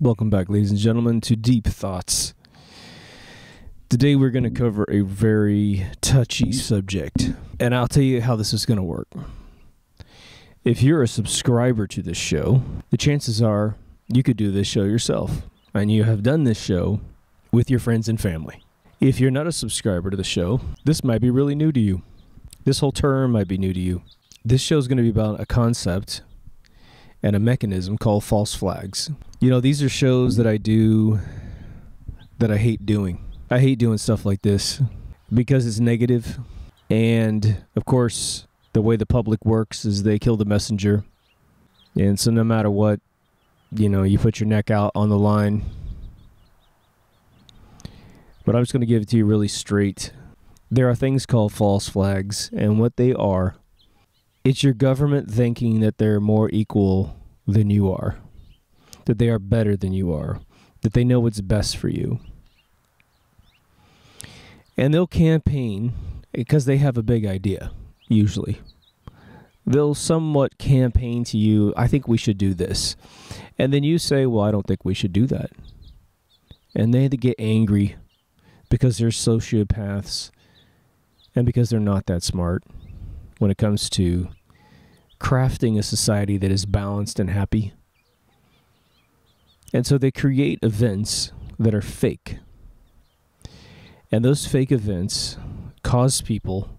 Welcome back, ladies and gentlemen, to Deep Thoughts. Today we're going to cover a very touchy subject, and I'll tell you how this is going to work. If you're a subscriber to this show, the chances are you could do this show yourself, and you have done this show with your friends and family. If you're not a subscriber to the show, this might be really new to you. This whole term might be new to you. This show is going to be about a concept and a mechanism called false flags. You know, these are shows that I do that I hate doing. I hate doing stuff like this because it's negative. And, of course, the way the public works is they kill the messenger. And so no matter what, you know, you put your neck out on the line. But I'm just going to give it to you really straight. There are things called false flags, and what they are, it's your government thinking that they're more equal than you are, that they are better than you are, that they know what's best for you. And they'll campaign because they have a big idea, usually. They'll somewhat campaign to you, I think we should do this. And then you say, well, I don't think we should do that. And they get angry because they're sociopaths and because they're not that smart when it comes to crafting a society that is balanced and happy. And so they create events that are fake. And those fake events cause people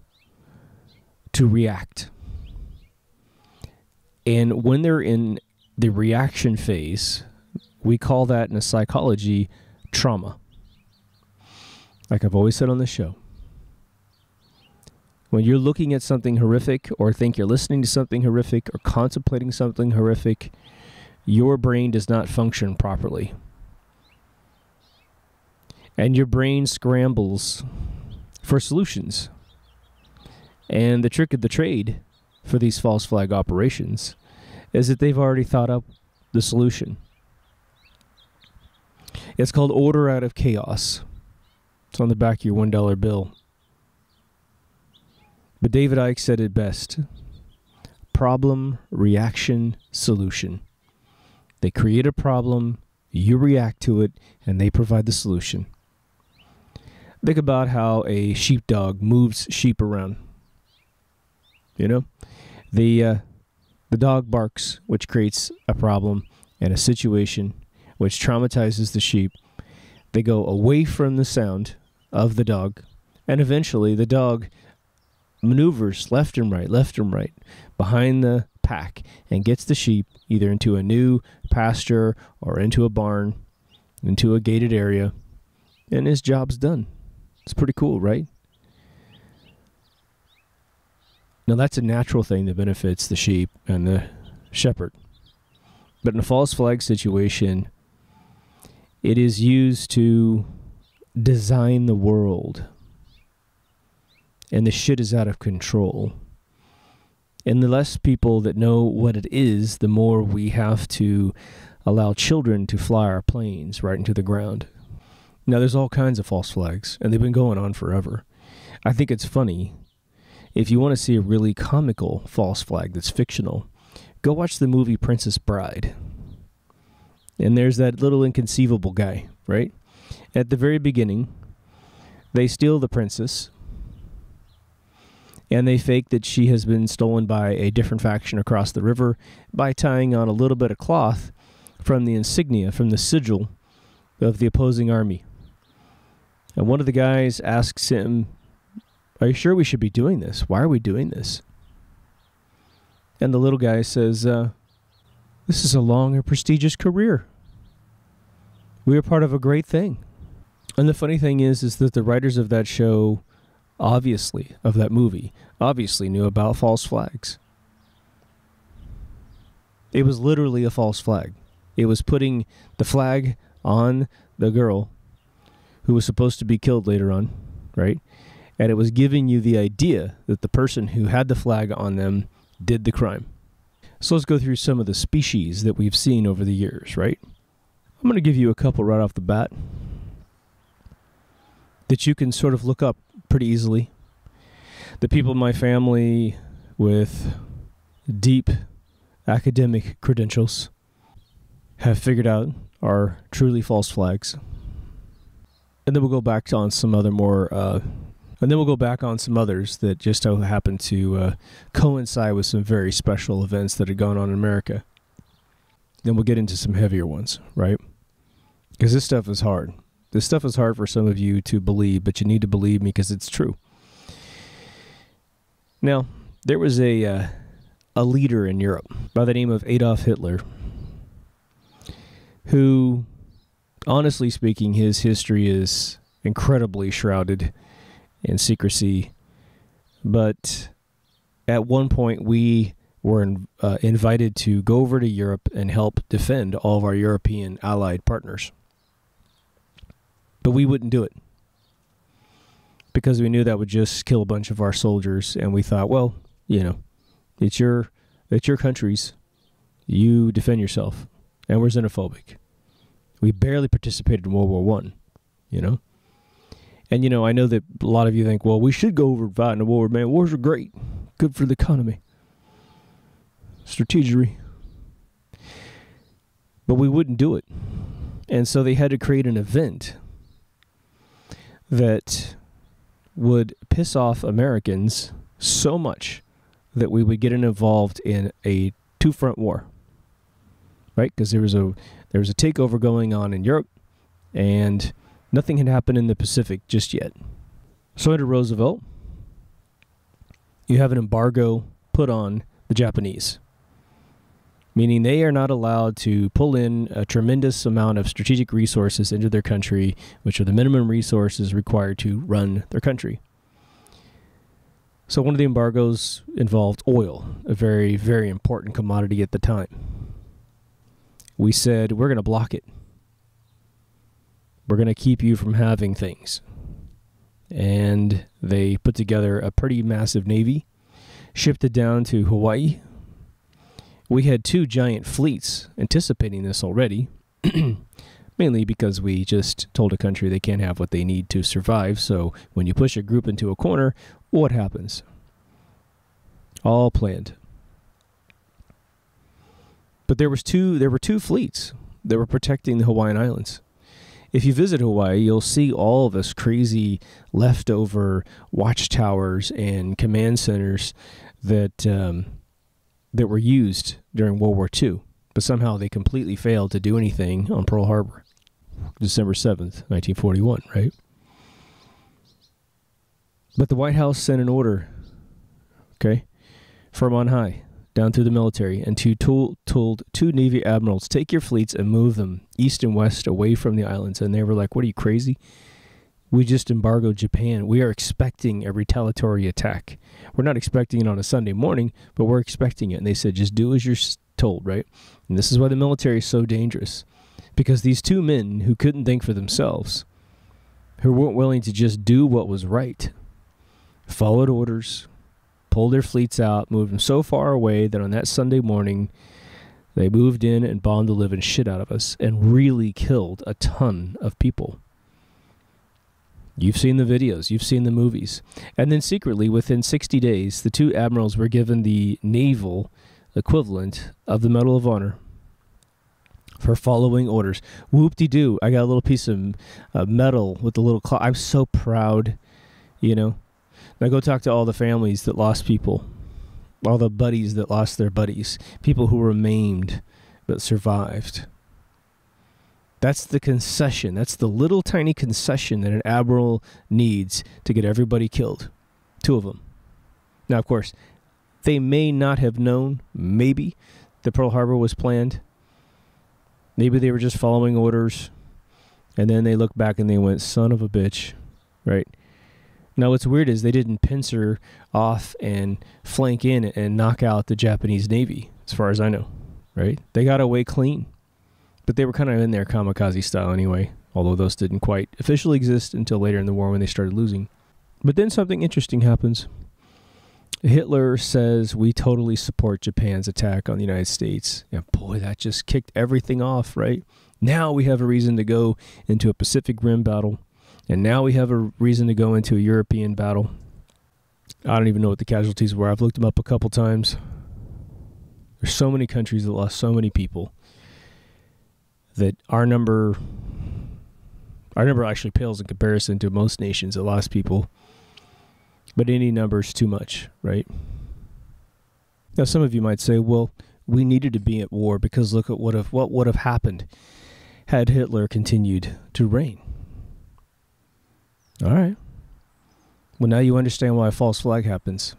to react. And when they're in the reaction phase, we call that in psychology trauma. Like I've always said on this show. When you're looking at something horrific or think you're listening to something horrific or contemplating something horrific, your brain does not function properly. And your brain scrambles for solutions. And the trick of the trade for these false flag operations is that they've already thought up the solution. It's called order out of chaos. It's on the back of your $1 bill. But David Icke said it best. Problem, reaction, solution. They create a problem, you react to it, and they provide the solution. Think about how a sheepdog moves sheep around. You know? The dog barks, which creates a problem and a situation which traumatizes the sheep. They go away from the sound of the dog, and eventually the dog maneuvers left and right behind the pack and gets the sheep either into a new pasture or into a barn, into a gated area, and his job's done. It's pretty cool, right? Now that's a natural thing that benefits the sheep and the shepherd. But in a false flag situation, it is used to design the world. And the shit is out of control. And the less people that know what it is, the more we have to allow children to fly our planes right into the ground. Now, there's all kinds of false flags, and they've been going on forever. I think it's funny. If you want to see a really comical false flag that's fictional, go watch the movie Princess Bride. And there's that little inconceivable guy, right? At the very beginning, they steal the princess, and they fake that she has been stolen by a different faction across the river by tying on a little bit of cloth from the insignia, from the sigil of the opposing army. And one of the guys asks him, "Are you sure we should be doing this? Why are we doing this?" And the little guy says, "This is a long and prestigious career. We are part of a great thing." And the funny thing is that the writers of that show, obviously, of that movie, obviously knew about false flags. It was literally a false flag. It was putting the flag on the girl who was supposed to be killed later on, right? And it was giving you the idea that the person who had the flag on them did the crime. So let's go through some of the species that we've seen over the years, right? I'm going to give you a couple right off the bat that you can sort of look up pretty easily. The people in my family with deep academic credentials have figured out are truly false flags. And then we'll go back on some other some others that just so happen to coincide with some very special events that had gone on in America. Then we'll get into some heavier ones, right? Because this stuff is hard. This stuff is hard for some of you to believe, but you need to believe me because it's true. Now, there was a leader in Europe by the name of Adolf Hitler who, honestly speaking, his history is incredibly shrouded in secrecy. But at one point, we were invited to go over to Europe and help defend all of our European allied partners. But we wouldn't do it because we knew that would just kill a bunch of our soldiers. And we thought, well, you know, it's your countries. You defend yourself. And we're xenophobic. We barely participated in World War I, you know. And, you know, I know that a lot of you think, well, we should go over and fight in a war. Man, wars are great. Good for the economy. Strategery. But we wouldn't do it. And so they had to create an event that would piss off Americans so much that we would get involved in a two-front war, right? Because there was a takeover going on in Europe, and nothing had happened in the Pacific just yet. So under Roosevelt, you have an embargo put on the Japanese, meaning they are not allowed to pull in a tremendous amount of strategic resources into their country, which are the minimum resources required to run their country. So one of the embargoes involved oil, a very, very important commodity at the time. We said, we're going to block it. We're going to keep you from having things. And they put together a pretty massive navy, shipped it down to Hawaii. We had 2 giant fleets anticipating this already, mainly because we just told a country they can't have what they need to survive. So when you push a group into a corner, what happens? All planned. But there were two fleets that were protecting the Hawaiian Islands. If you visit Hawaii, you'll see all of this crazy leftover watchtowers and command centers that were used during World War II. But somehow they completely failed to do anything on Pearl Harbor, December 7th, 1941, right? But the White House sent an order, okay, from on high, down through the military, and told 2 Navy admirals, take your fleets and move them east and west away from the islands. And they were like, what, are you crazy? We just embargoed Japan. We are expecting a retaliatory attack. We're not expecting it on a Sunday morning, but we're expecting it. And they said, just do as you're told, right? And this is why the military is so dangerous. Because these 2 men who couldn't think for themselves, who weren't willing to just do what was right, followed orders, pulled their fleets out, moved them so far away that on that Sunday morning, they moved in and bombed the living shit out of us and really killed a ton of people. You've seen the videos. You've seen the movies. And then secretly, within 60 days, the 2 admirals were given the naval equivalent of the Medal of Honor for following orders. Whoop-de-doo. I got a little piece of metal with a little claw. I'm so proud, you know. Now go talk to all the families that lost people, all the buddies that lost their buddies, people who were maimed but survived. That's the concession. That's the little tiny concession that an admiral needs to get everybody killed. 2 of them. Now, of course, they may not have known, maybe, that Pearl Harbor was planned. Maybe they were just following orders, and then they looked back and they went, son of a bitch, right? Now, what's weird is they didn't pincer off and flank in and knock out the Japanese Navy, as far as I know, right? They got away clean. But they were kind of in their kamikaze style anyway, although those didn't quite officially exist until later in the war when they started losing. But then something interesting happens. Hitler says, we totally support Japan's attack on the United States. And boy, that just kicked everything off, right? Now we have a reason to go into a Pacific Rim battle. And now we have a reason to go into a European battle. I don't even know what the casualties were. I've looked them up a couple times. There's so many countries that lost so many people. that our number actually pales in comparison to most nations that lost people. But any number is too much, right? Now, some of you might say, well, we needed to be at war because look at what would have happened had Hitler continued to reign. All right. Well, now you understand why a false flag happens.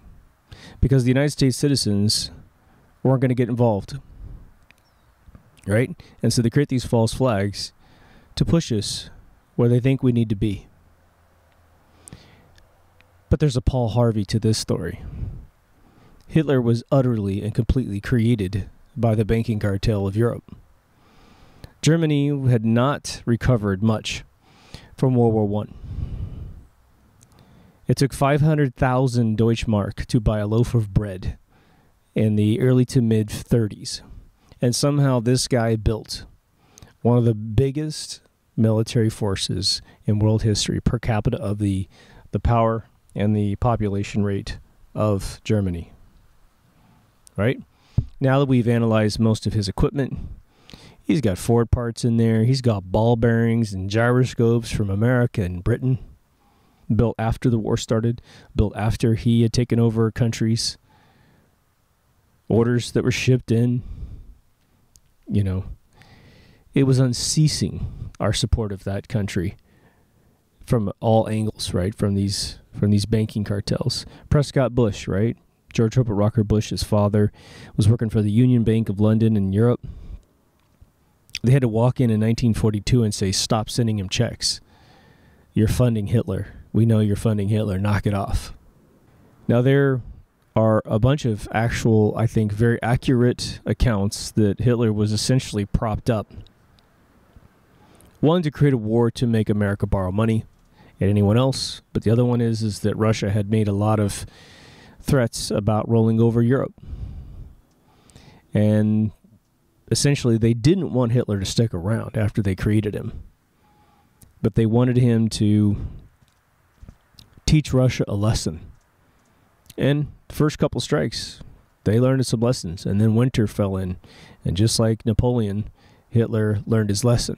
Because the United States citizens weren't going to get involved. Right? And so they create these false flags to push us where they think we need to be. But there's a Paul Harvey to this story. Hitler was utterly and completely created by the banking cartel of Europe. Germany had not recovered much from World War I. It took 500,000 Deutschmark to buy a loaf of bread in the early to mid-30s. And somehow this guy built one of the biggest military forces in world history per capita of the power and the population rate of Germany. Right? Now that we've analyzed most of his equipment, he's got Ford parts in there. He's got ball bearings and gyroscopes from America and Britain, built after the war started, built after he had taken over countries, orders that were shipped in. You know, it was unceasing, our support of that country from all angles, right? From these banking cartels. Prescott Bush, right? George Herbert Rocker Bush, his father, was working for the Union Bank of London in Europe. They had to walk in 1942 and say, stop sending him checks. You're funding Hitler. We know you're funding Hitler. Knock it off. Now, there are a bunch of actual, I think, very accurate accounts that Hitler was essentially propped up. One, to create a war to make America borrow money at anyone else. But the other one is that Russia had made a lot of threats about rolling over Europe. And essentially, they didn't want Hitler to stick around after they created him. But they wanted him to teach Russia a lesson. And the first couple strikes, they learned some lessons. And then winter fell in. And just like Napoleon, Hitler learned his lesson.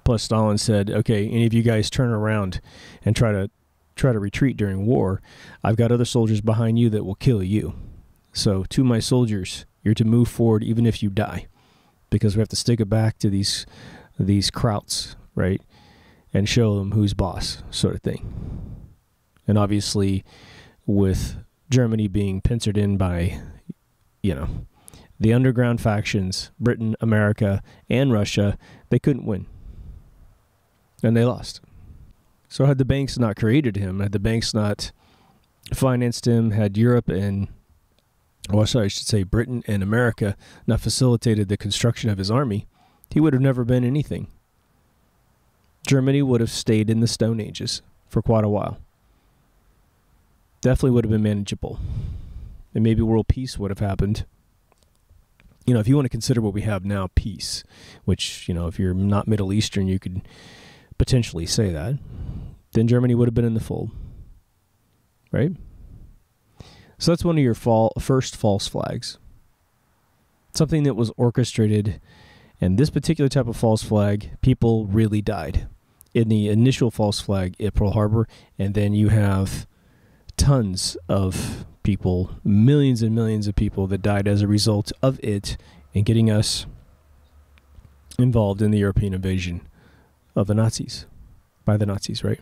Plus, Stalin said, okay, any of you guys turn around and try to retreat during war, I've got other soldiers behind you that will kill you. So to my soldiers, you're to move forward even if you die, because we have to stick it back to these krauts, right, and show them who's boss, sort of thing. And obviously, with Germany being pincered in by, the underground factions, Britain, America, and Russia, they couldn't win. And they lost. So had the banks not created him, had the banks not financed him, had Europe and, I should say Britain and America not facilitated the construction of his army, he would have never been anything. Germany would have stayed in the Stone Ages for quite a while. Definitely would have been manageable. And maybe world peace would have happened. If you want to consider what we have now, peace, which, if you're not Middle Eastern, you could potentially say that, then Germany would have been in the fold, right? So that's one of your first false flags. Something that was orchestrated, and this particular type of false flag, people really died. In the initial false flag at Pearl Harbor, and then you have tons of people, millions and millions of people that died as a result of it and getting us involved in the European invasion of the Nazis, by the Nazis, right?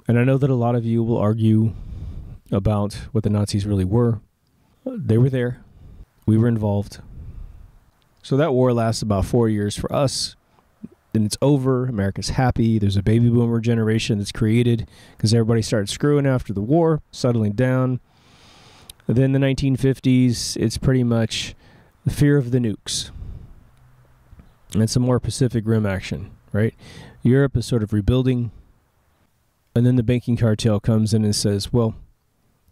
And I know that a lot of you will argue about what the Nazis really were. They were there. We were involved. So that war lasts about 4 years for us. Then it's over. America's happy. There's a baby boomer generation that's created because everybody started screwing after the war, settling down. And then the 1950s, it's pretty much the fear of the nukes. And some more Pacific Rim action, right? Europe is sort of rebuilding. And then the banking cartel comes in and says, well,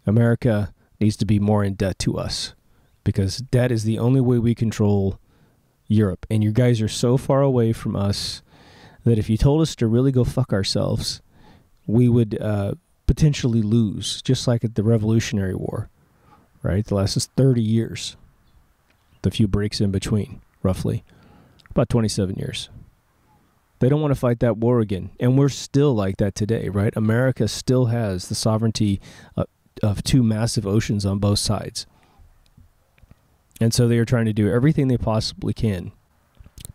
America needs to be more in debt to us because debt is the only way we control Europe. And you guys are so far away from us that if you told us to really go fuck ourselves, we would potentially lose, just like at the Revolutionary War, right? The last 30 years, the few breaks in between, roughly. About 27 years. They don't want to fight that war again. And we're still like that today, right? America still has the sovereignty of two massive oceans on both sides. And so they are trying to do everything they possibly can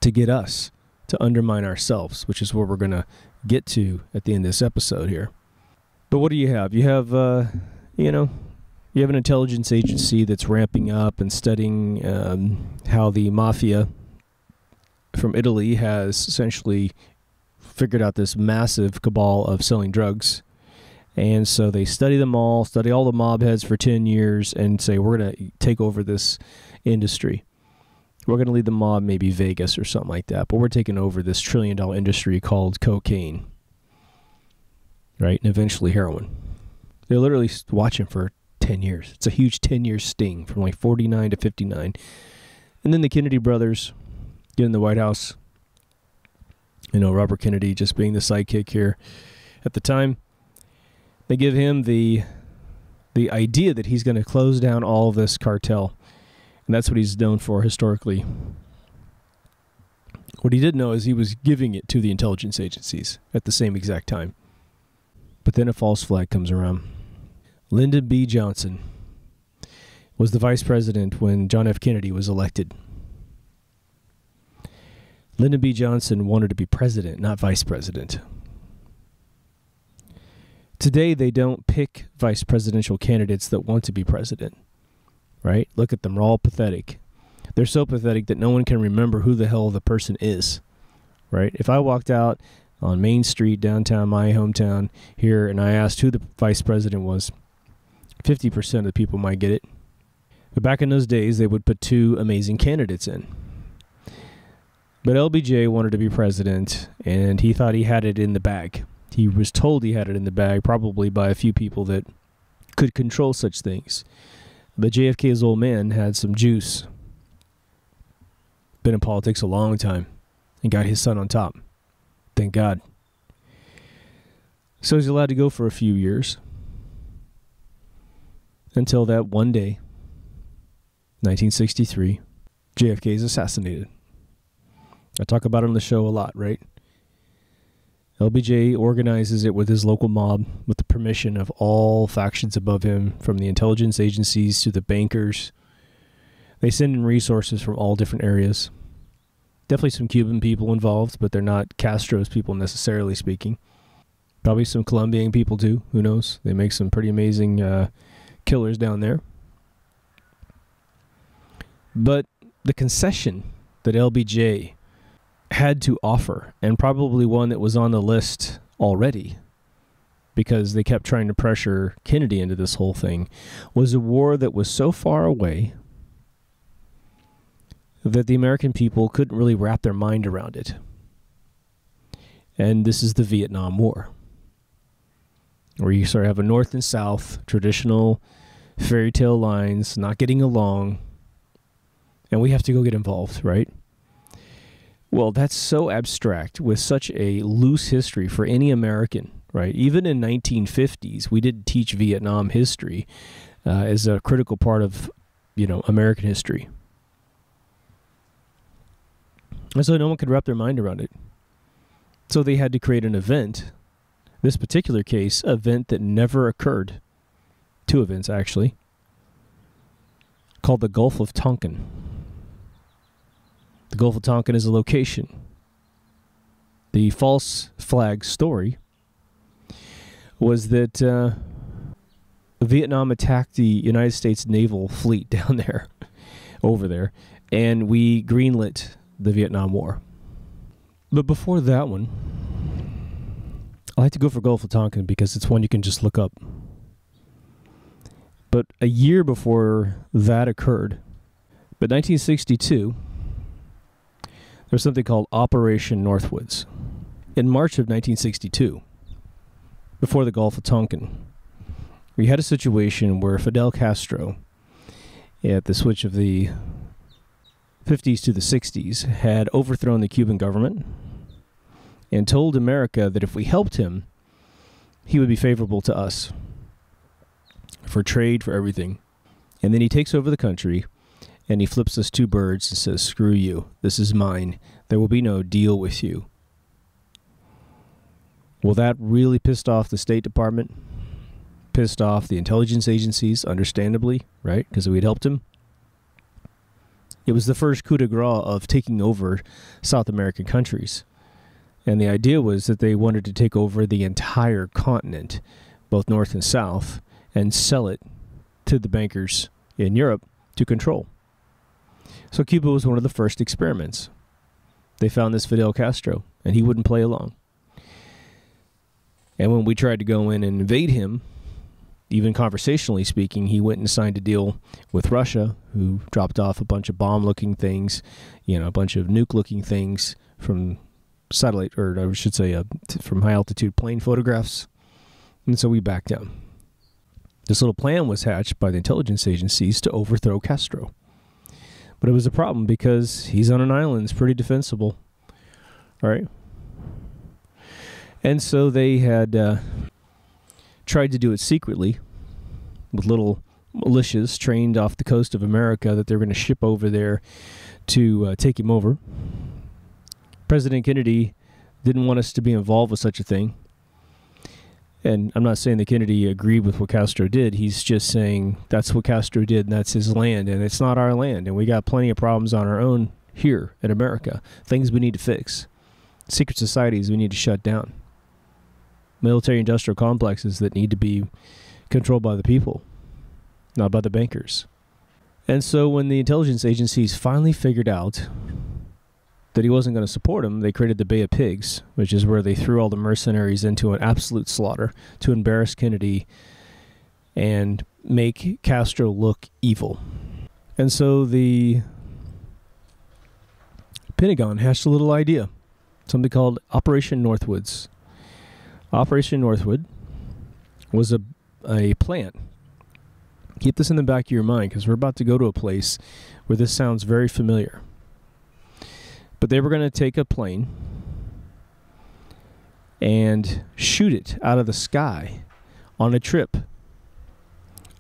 to get us to undermine ourselves, which is where we're going to get to at the end of this episode here. But what do you have? You have, you have an intelligence agency that's ramping up and studying how the mafia from Italy has essentially figured out this massive cabal of selling drugs. And so they study them all, study all the mob heads for 10 years and say, we're going to take over this industry. We're going to lead the mob, maybe Vegas or something like that. But we're taking over this $1 trillion industry called cocaine. Right? And eventually heroin. They're literally watching for 10 years. It's a huge 10-year sting from like 49 to 59. And then the Kennedy brothers get in the White House. Robert Kennedy just being the sidekick here at the time. They give him the idea that he's going to close down all of this cartel. And that's what he's known for historically. What he didn't know is he was giving it to the intelligence agencies at the same exact time. But then a false flag comes around. Lyndon B. Johnson was the vice president when John F. Kennedy was elected. Lyndon B. Johnson wanted to be president, not vice president. Today, they don't pick vice presidential candidates that want to be president, right? Look at them. They're all pathetic. They're so pathetic that no one can remember who the hell the person is, right? If I walked out on Main Street, downtown, my hometown here, and I asked who the vice president was, 50% of the people might get it. But back in those days, they would put two amazing candidates in. But LBJ wanted to be president, and he thought he had it in the bag. He was told he had it in the bag, probably by a few people that could control such things. But JFK's old man had some juice. Been in politics a long time, and got his son on top. Thank God. So he's allowed to go for a few years. Until that one day, 1963, JFK is assassinated. I talk about it on the show a lot, right? LBJ organizes it with his local mob with the permission of all factions above him, from the intelligence agencies to the bankers. They send in resources from all different areas. Definitely some Cuban people involved, but they're not Castro's people necessarily speaking. Probably some Colombian people too. Who knows? They make some pretty amazing killers down there. But the concession that LBJ had to offer, and probably one that was on the list already, because they kept trying to pressure Kennedy into this whole thing, was a war that was so far away that the American people couldn't really wrap their mind around it. And this is the Vietnam War, where you sort of have a North and South, traditional fairy tale lines, not getting along, and we have to go get involved, right? Well, that's so abstract with such a loose history for any American, right? Even in 1950s, we didn't teach Vietnam history as a critical part of, American history. And so no one could wrap their mind around it. So they had to create an event, this particular case, an event that never occurred. Two events, actually, called the Gulf of Tonkin. The Gulf of Tonkin is a location. The false flag story was that Vietnam attacked the United States naval fleet down there, over there, and we greenlit the Vietnam War. But before that one, I like to go for Gulf of Tonkin because it's one you can just look up. But a year before that occurred, but 1962, there was something called Operation Northwoods. In March of 1962, before the Gulf of Tonkin, we had a situation where Fidel Castro, at the switch of the 50s to the 60s, had overthrown the Cuban government and told America that if we helped him, he would be favorable to us for trade, for everything. And then he takes over the country, and he flips us two birds and says, screw you. This is mine. There will be no deal with you. Well, that really pissed off the State Department, pissed off the intelligence agencies, understandably, right? Because we'd helped him. It was the first coup de grace of taking over South American countries. And the idea was that they wanted to take over the entire continent, both North and South, and sell it to the bankers in Europe to control. So Cuba was one of the first experiments. They found this Fidel Castro, and he wouldn't play along. And when we tried to go in and invade him, even conversationally speaking, he went and signed a deal with Russia, who dropped off a bunch of bomb-looking things, a bunch of nuke-looking things from satellite, or I should say from high-altitude plane photographs. And so we backed down. This little plan was hatched by the intelligence agencies to overthrow Castro. But it was a problem because he's on an island. It's pretty defensible. All right. And so they had tried to do it secretly with little militias trained off the coast of America that they were going to ship over there to take him over. President Kennedy didn't want us to be involved with such a thing. And I'm not saying that Kennedy agreed with what Castro did. He's just saying that's what Castro did, and that's his land, and it's not our land. And we got plenty of problems on our own here in America. Things we need to fix. Secret societies we need to shut down. Military-industrial complexes that need to be controlled by the people, not by the bankers. And so when the intelligence agencies finally figured out that he wasn't going to support him, they created the Bay of Pigs, which is where they threw all the mercenaries into an absolute slaughter to embarrass Kennedy and make Castro look evil. And so the Pentagon hatched a little idea, something called Operation Northwoods. Operation Northwood was a plan. Keep this in the back of your mind because we're about to go to a place where this sounds very familiar. But they were going to take a plane and shoot it out of the sky on a trip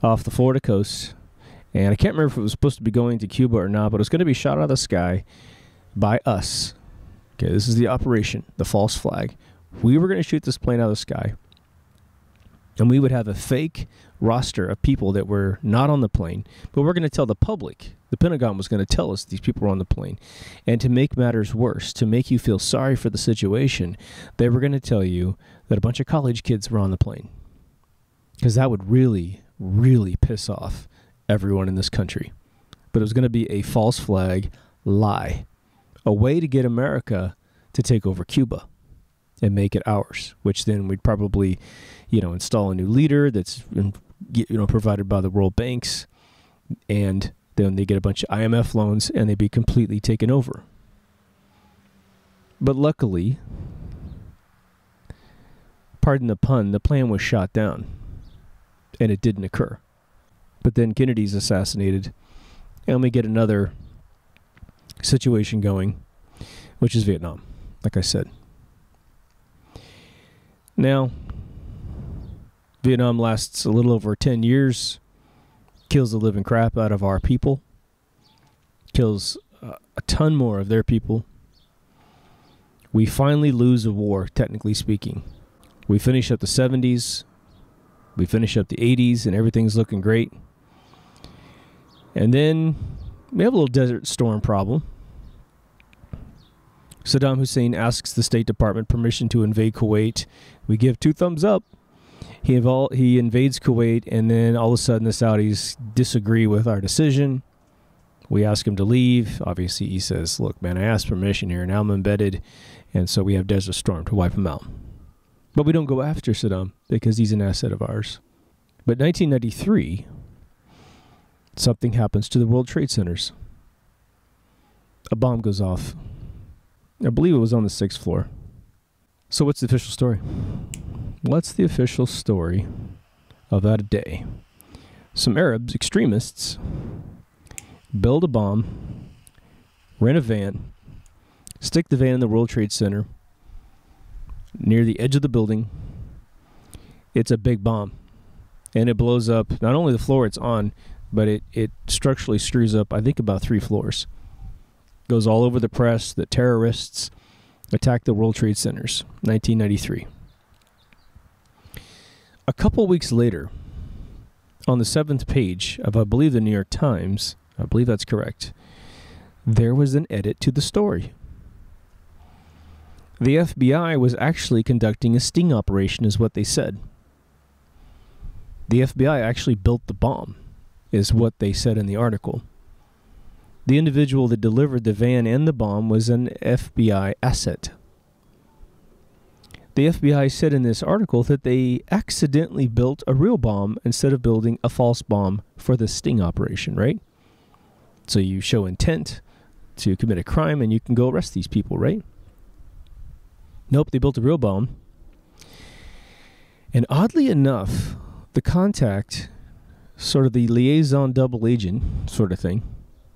off the Florida coast. And I can't remember if it was supposed to be going to Cuba or not, but it was going to be shot out of the sky by us. Okay, this is the operation, the false flag. We were going to shoot this plane out of the sky, and we would have a fake roster of people that were not on the plane, but we're going to tell the public. The Pentagon was going to tell us these people were on the plane. And to make matters worse, to make you feel sorry for the situation, they were going to tell you that a bunch of college kids were on the plane. Because that would really, really piss off everyone in this country. But it was going to be a false flag lie. A way to get America to take over Cuba and make it ours, which then we'd probably, install a new leader that's, provided by the world banks, and then they get a bunch of IMF loans, and they'd be completely taken over. But luckily, pardon the pun, the plan was shot down, and it didn't occur. But then Kennedy's assassinated, and we get another situation going, which is Vietnam, like I said. Now, Vietnam lasts a little over 10 years, kills the living crap out of our people, kills a ton more of their people. We finally lose a war, technically speaking. We finish up the 70s, we finish up the 80s, and everything's looking great. And then we have a little Desert Storm problem. Saddam Hussein asks the State Department permission to invade Kuwait. We give 2 thumbs up. He invades Kuwait, and then all of a sudden the Saudis disagree with our decision. We ask him to leave. Obviously, he says, look, man, I asked permission here. Now I'm embedded. And so we have Desert Storm to wipe him out. But we don't go after Saddam because he's an asset of ours. But 1993, something happens to the World Trade Centers. A bomb goes off. I believe it was on the 6th floor. So what's the official story? What's the official story of that day? Some Arabs, extremists, build a bomb, rent a van, stick the van in the World Trade Center near the edge of the building. It's a big bomb. And it blows up not only the floor it's on, but it structurally screws up, I think, about 3 floors. Goes all over the press that terrorists attacked the World Trade Centers, 1993. A couple weeks later, on the 7th page of, I believe, the New York Times, I believe that's correct, there was an edit to the story. The FBI was actually conducting a sting operation, is what they said. The FBI actually built the bomb, is what they said in the article. The individual that delivered the van and the bomb was an FBI asset. The FBI said in this article that they accidentally built a real bomb instead of building a false bomb for the sting operation, right? So you show intent to commit a crime and you can go arrest these people, right? Nope, they built a real bomb. And oddly enough, the contact, sort of the liaison double agent sort of thing,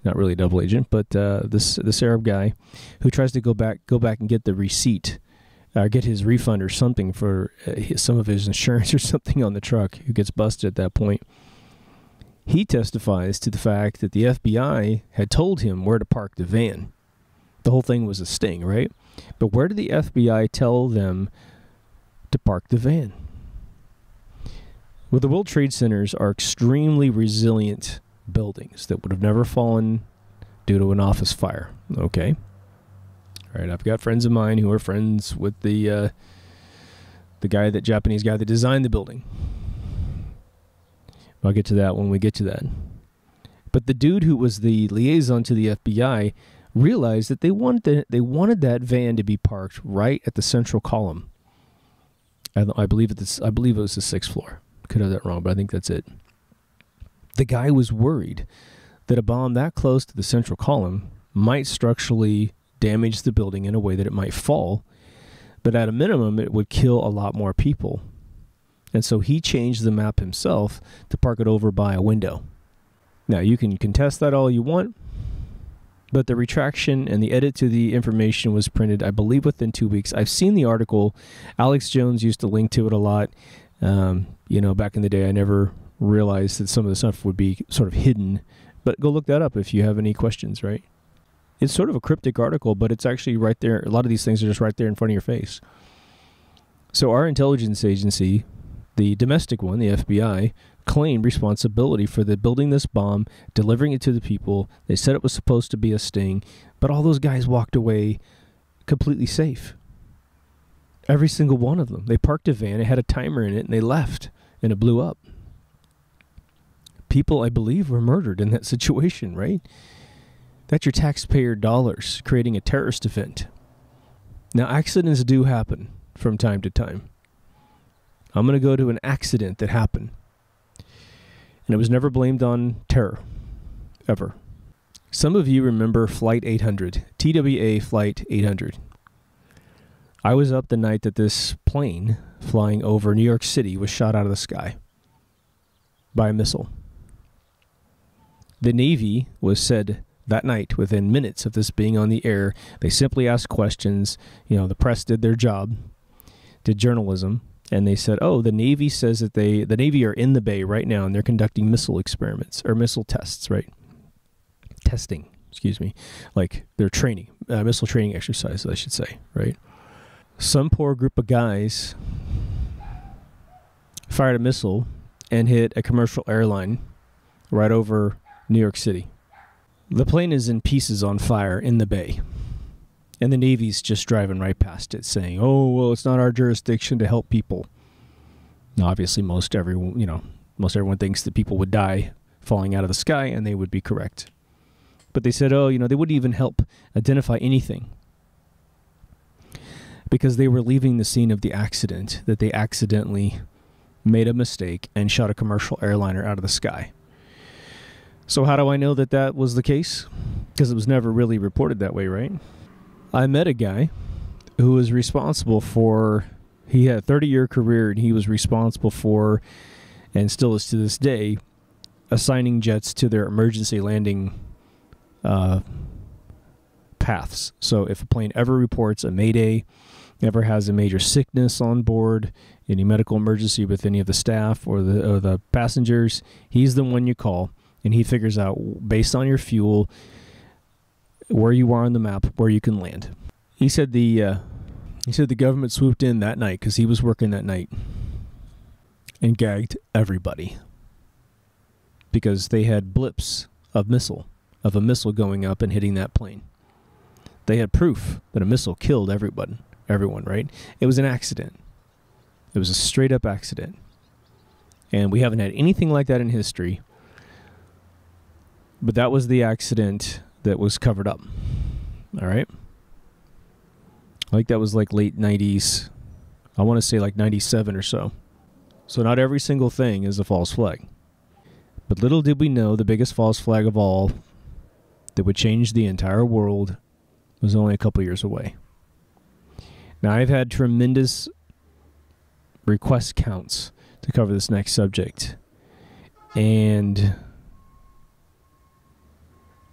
not really a double agent, but this Arab guy who tries to go back and get the receipt, get his refund or something for some of his insurance or something on the truck, who gets busted at that point. He testifies to the fact that the FBI had told him where to park the van. The whole thing was a sting, right? But where did the FBI tell them to park the van? Well, the World Trade Centers are extremely resilient buildings that would have never fallen due to an office fire. Okay. All right, I've got friends of mine who are friends with the Japanese guy that designed the building. I'll get to that when we get to that. But the dude who was the liaison to the FBI realized that they wanted that van to be parked right at the central column. I believe it was the 6th floor. Could have that wrong, but I think that's it. The guy was worried that a bomb that close to the central column might structurally damage the building in a way that it might fall, but at a minimum, it would kill a lot more people. And so he changed the map himself to park it over by a window. Now, you can contest that all you want, but the retraction and the edit to the information was printed, I believe, within 2 weeks. I've seen the article. Alex Jones used to link to it a lot. Back in the day, I never realized that some of the stuff would be sort of hidden. But go look that up if you have any questions, right? It's sort of a cryptic article, but it's actually right there. A lot of these things are just right there in front of your face. So our intelligence agency, the domestic one, the FBI, claimed responsibility for building this bomb, delivering it to the people. They said it was supposed to be a sting, but all those guys walked away completely safe. Every single one of them. They parked a van, it had a timer in it, and they left, and it blew up. People, I believe, were murdered in that situation, right? That's your taxpayer dollars creating a terrorist event. Now, accidents do happen from time to time. I'm going to go to an accident that happened. And it was never blamed on terror, ever. Some of you remember Flight 800, TWA Flight 800. I was up the night that this plane flying over New York City was shot out of the sky by a missile. The Navy was said that night, within minutes of this being on the air, they simply asked questions. The press did their job, did journalism, and they said, oh, the Navy says that the Navy are in the Bay right now, and they're conducting missile experiments, or missile tests, right? Testing, excuse me. Like, they're training, missile training exercises, I should say, right? Some poor group of guys fired a missile and hit a commercial airline right over New York City. The plane is in pieces on fire in the Bay. And the Navy's just driving right past it saying, oh, well, it's not our jurisdiction to help people. Now, obviously, most everyone thinks that people would die falling out of the sky, and they would be correct. But they said, oh, they wouldn't even help identify anything because they were leaving the scene of the accident, that they accidentally made a mistake and shot a commercial airliner out of the sky. So how do I know that that was the case? Because it was never really reported that way, right? I met a guy who was responsible for, he had a 30-year career, and he was responsible for, and still is to this day, assigning jets to their emergency landing paths. So if a plane ever reports a mayday, ever has a major sickness on board, any medical emergency with any of the staff or the passengers, he's the one you call, and he figures out, based on your fuel, where you are on the map, where you can land. He said the government swooped in that night because he was working that night and gagged everybody because they had blips of a missile going up and hitting that plane. They had proof that a missile killed everyone, right? It was an accident. It was a straight up accident. And we haven't had anything like that in history. But that was the accident that was covered up. All right? I think that was like late 90s. I want to say like 97 or so. So not every single thing is a false flag. But little did we know the biggest false flag of all that would change the entire world was only a couple years away. Now, I've had tremendous request counts to cover this next subject. And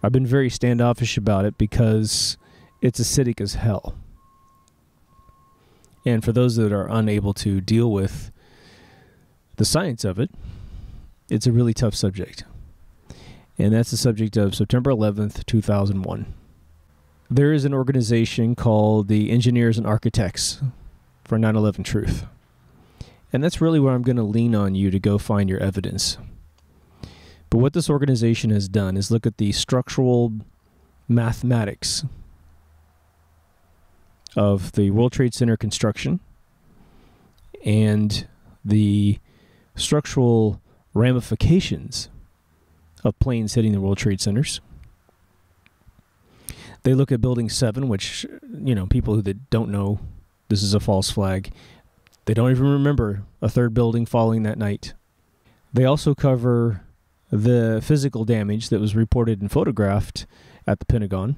I've been very standoffish about it because it's acidic as hell. And for those that are unable to deal with the science of it, it's a really tough subject. And that's the subject of September 11th, 2001. There is an organization called the Engineers and Architects for 9/11 Truth. And that's really where I'm going to lean on you to go find your evidence. But what this organization has done is look at the structural mathematics of the World Trade Center construction and the structural ramifications of planes hitting the World Trade Centers. They look at Building 7, which, people that don't know, this is a false flag. They don't even remember a third building falling that night. They also cover the physical damage that was reported and photographed at the Pentagon.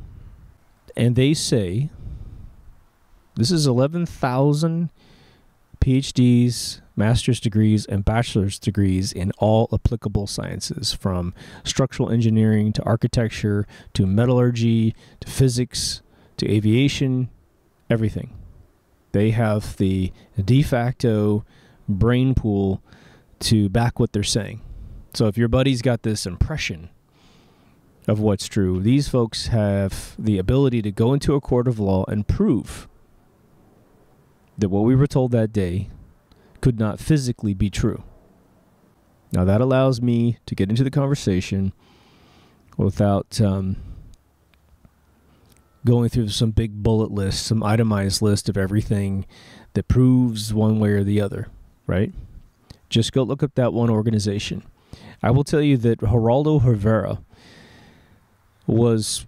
And they say this is 11,000 PhDs, master's degrees, and bachelor's degrees in all applicable sciences, from structural engineering to architecture to metallurgy to physics to aviation, everything. They have the de facto brain pool to back what they're saying. So if your buddy's got this impression of what's true, these folks have the ability to go into a court of law and prove that what we were told that day could not physically be true. Now that allows me to get into the conversation without going through some big bullet list, some itemized list of everything that proves one way or the other, right? Just go look up that one organization. I will tell you that Geraldo Rivera was,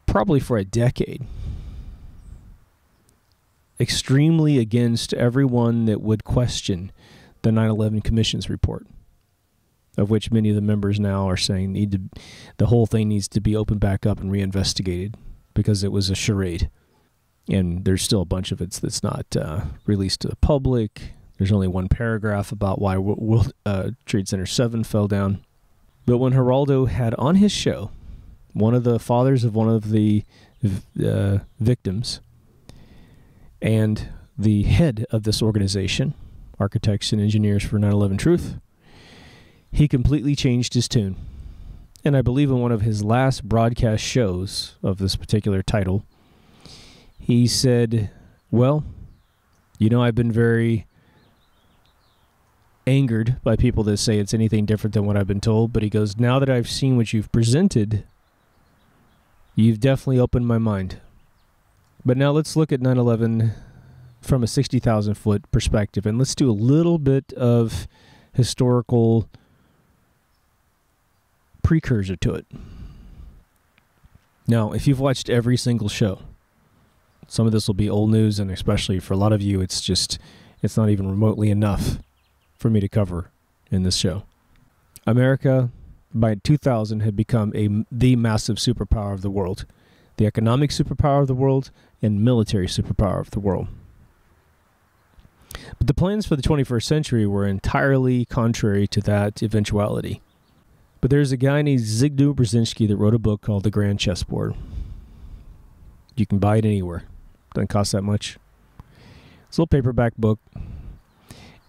probably for a decade, extremely against everyone that would question the 9/11 Commission's report, of which many of the members now are saying the whole thing needs to be opened back up and reinvestigated because it was a charade. And there's still a bunch of it that's not released to the public. There's only one paragraph about why World Trade Center 7 fell down. But when Geraldo had on his show one of the fathers of one of the victims and the head of this organization, Architects and Engineers for 9/11 Truth, he completely changed his tune. And I believe in one of his last broadcast shows of this particular title, he said, well, I've been very angered by people that say it's anything different than what I've been told. But he goes, now that I've seen what you've presented, you've definitely opened my mind. But now let's look at 9/11 from a 60,000-foot perspective, and let's do a little bit of historical precursor to it. Now, if you've watched every single show, some of this will be old news, and especially for a lot of you, it's not even remotely enough for me to cover in this show. America, by 2000, had become the massive superpower of the world, the economic superpower of the world, and military superpower of the world. But the plans for the 21st century were entirely contrary to that eventuality. But there's a guy named Zygmunt Brzezinski that wrote a book called The Grand Chessboard. You can buy it anywhere. Doesn't cost that much. It's a little paperback book.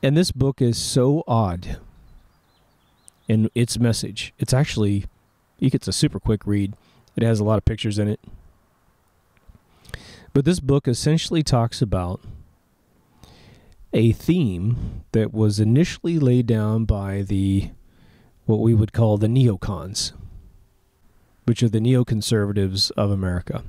And this book is so odd in its message. It's a super quick read. It has a lot of pictures in it. But this book essentially talks about a theme that was initially laid down by what we would call the neocons, which are the neoconservatives of America,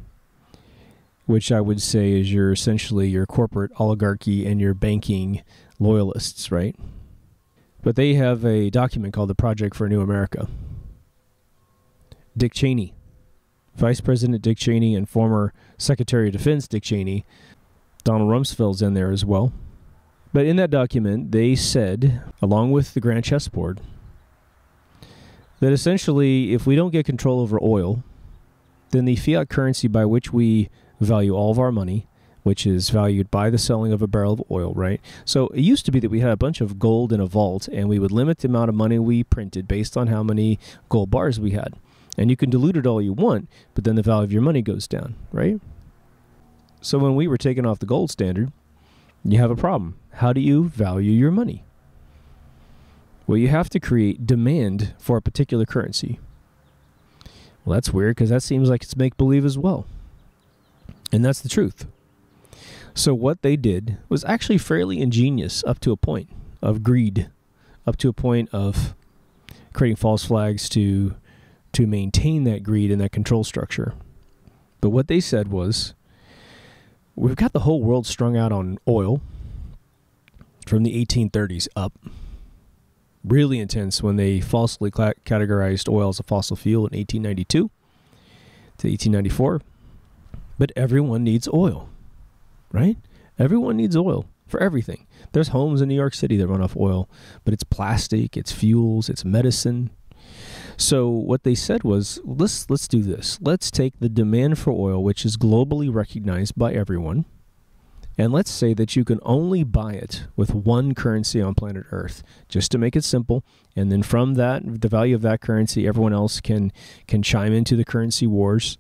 which I would say is essentially your corporate oligarchy and your banking loyalists, right? But they have a document called the Project for a New America. Dick Cheney, Vice President Dick Cheney, and former Secretary of Defense Dick Cheney, Donald Rumsfeld's in there as well. But in that document, they said, along with the Grand Chessboard, that essentially, if we don't get control over oil, then the fiat currency by which we value all of our money, which is valued by the selling of a barrel of oil, right? So it used to be that we had a bunch of gold in a vault, and we would limit the amount of money we printed based on how many gold bars we had. And you can dilute it all you want, but then the value of your money goes down, right? So when we were taken off the gold standard, you have a problem. How do you value your money? Well, you have to create demand for a particular currency. Well, that's weird because that seems like it's make-believe as well. And that's the truth. So what they did was actually fairly ingenious up to a point of greed, up to a point of creating false flags to maintain that greed and that control structure. But what they said was, we've got the whole world strung out on oil from the 1830s up. Really intense when they falsely categorized oil as a fossil fuel in 1892 to 1894. But everyone needs oil, right? Everyone needs oil for everything. There's homes in New York City that run off oil, but it's plastic, it's fuels, it's medicine. So what they said was, let's do this. Let's take the demand for oil, which is globally recognized by everyone, and let's say that you can only buy it with one currency on planet Earth, just to make it simple. And then from that, the value of that currency, everyone else can chime into the currency wars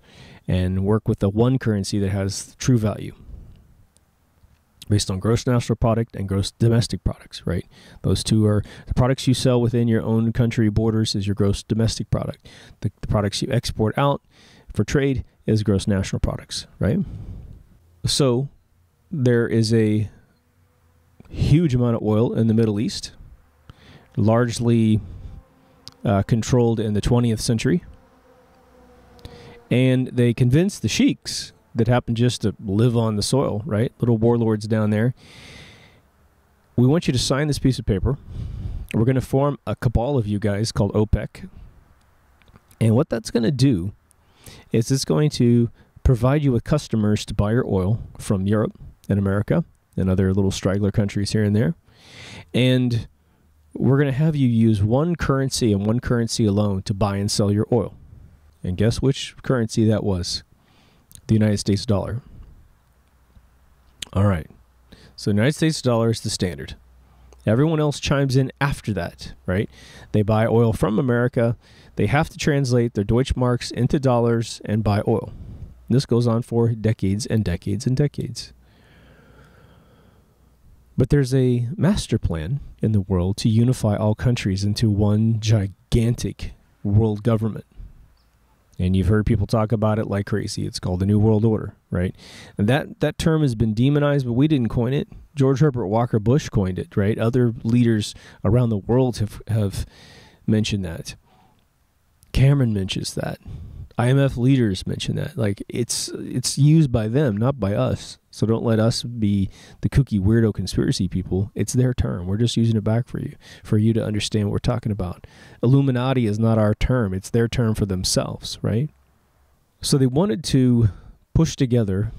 and work with the one currency that has true value based on gross national product and gross domestic products, right? Those two are the products you sell within your own country borders is your gross domestic product. The products you export out for trade is gross national products, right? So there is a huge amount of oil in the Middle East, largely controlled in the 20th century. And they convinced the sheiks that happen just to live on the soil, right? Little warlords down there. We want you to sign this piece of paper. We're going to form a cabal of you guys called OPEC. And what that's going to do is it's going to provide you with customers to buy your oil from Europe and America and other little straggler countries here and there. And we're going to have you use one currency and one currency alone to buy and sell your oil. And guess which currency that was? The United States dollar. All right. So the United States dollar is the standard. Everyone else chimes in after that, right? They buy oil from America. They have to translate their Deutschmarks into dollars and buy oil. This goes on for decades and decades and decades. But there's a master plan in the world to unify all countries into one gigantic world government. And you've heard people talk about it like crazy. It's called the New World Order, right? And that term has been demonized, but we didn't coin it. George Herbert Walker Bush coined it, right? Other leaders around the world have mentioned that. Cameron mentions that. IMF leaders mention that. Like, it's used by them, not by us. So don't let us be the kooky weirdo conspiracy people. It's their term. We're just using it back for you to understand what we're talking about. Illuminati is not our term. It's their term for themselves, right? So they wanted to push together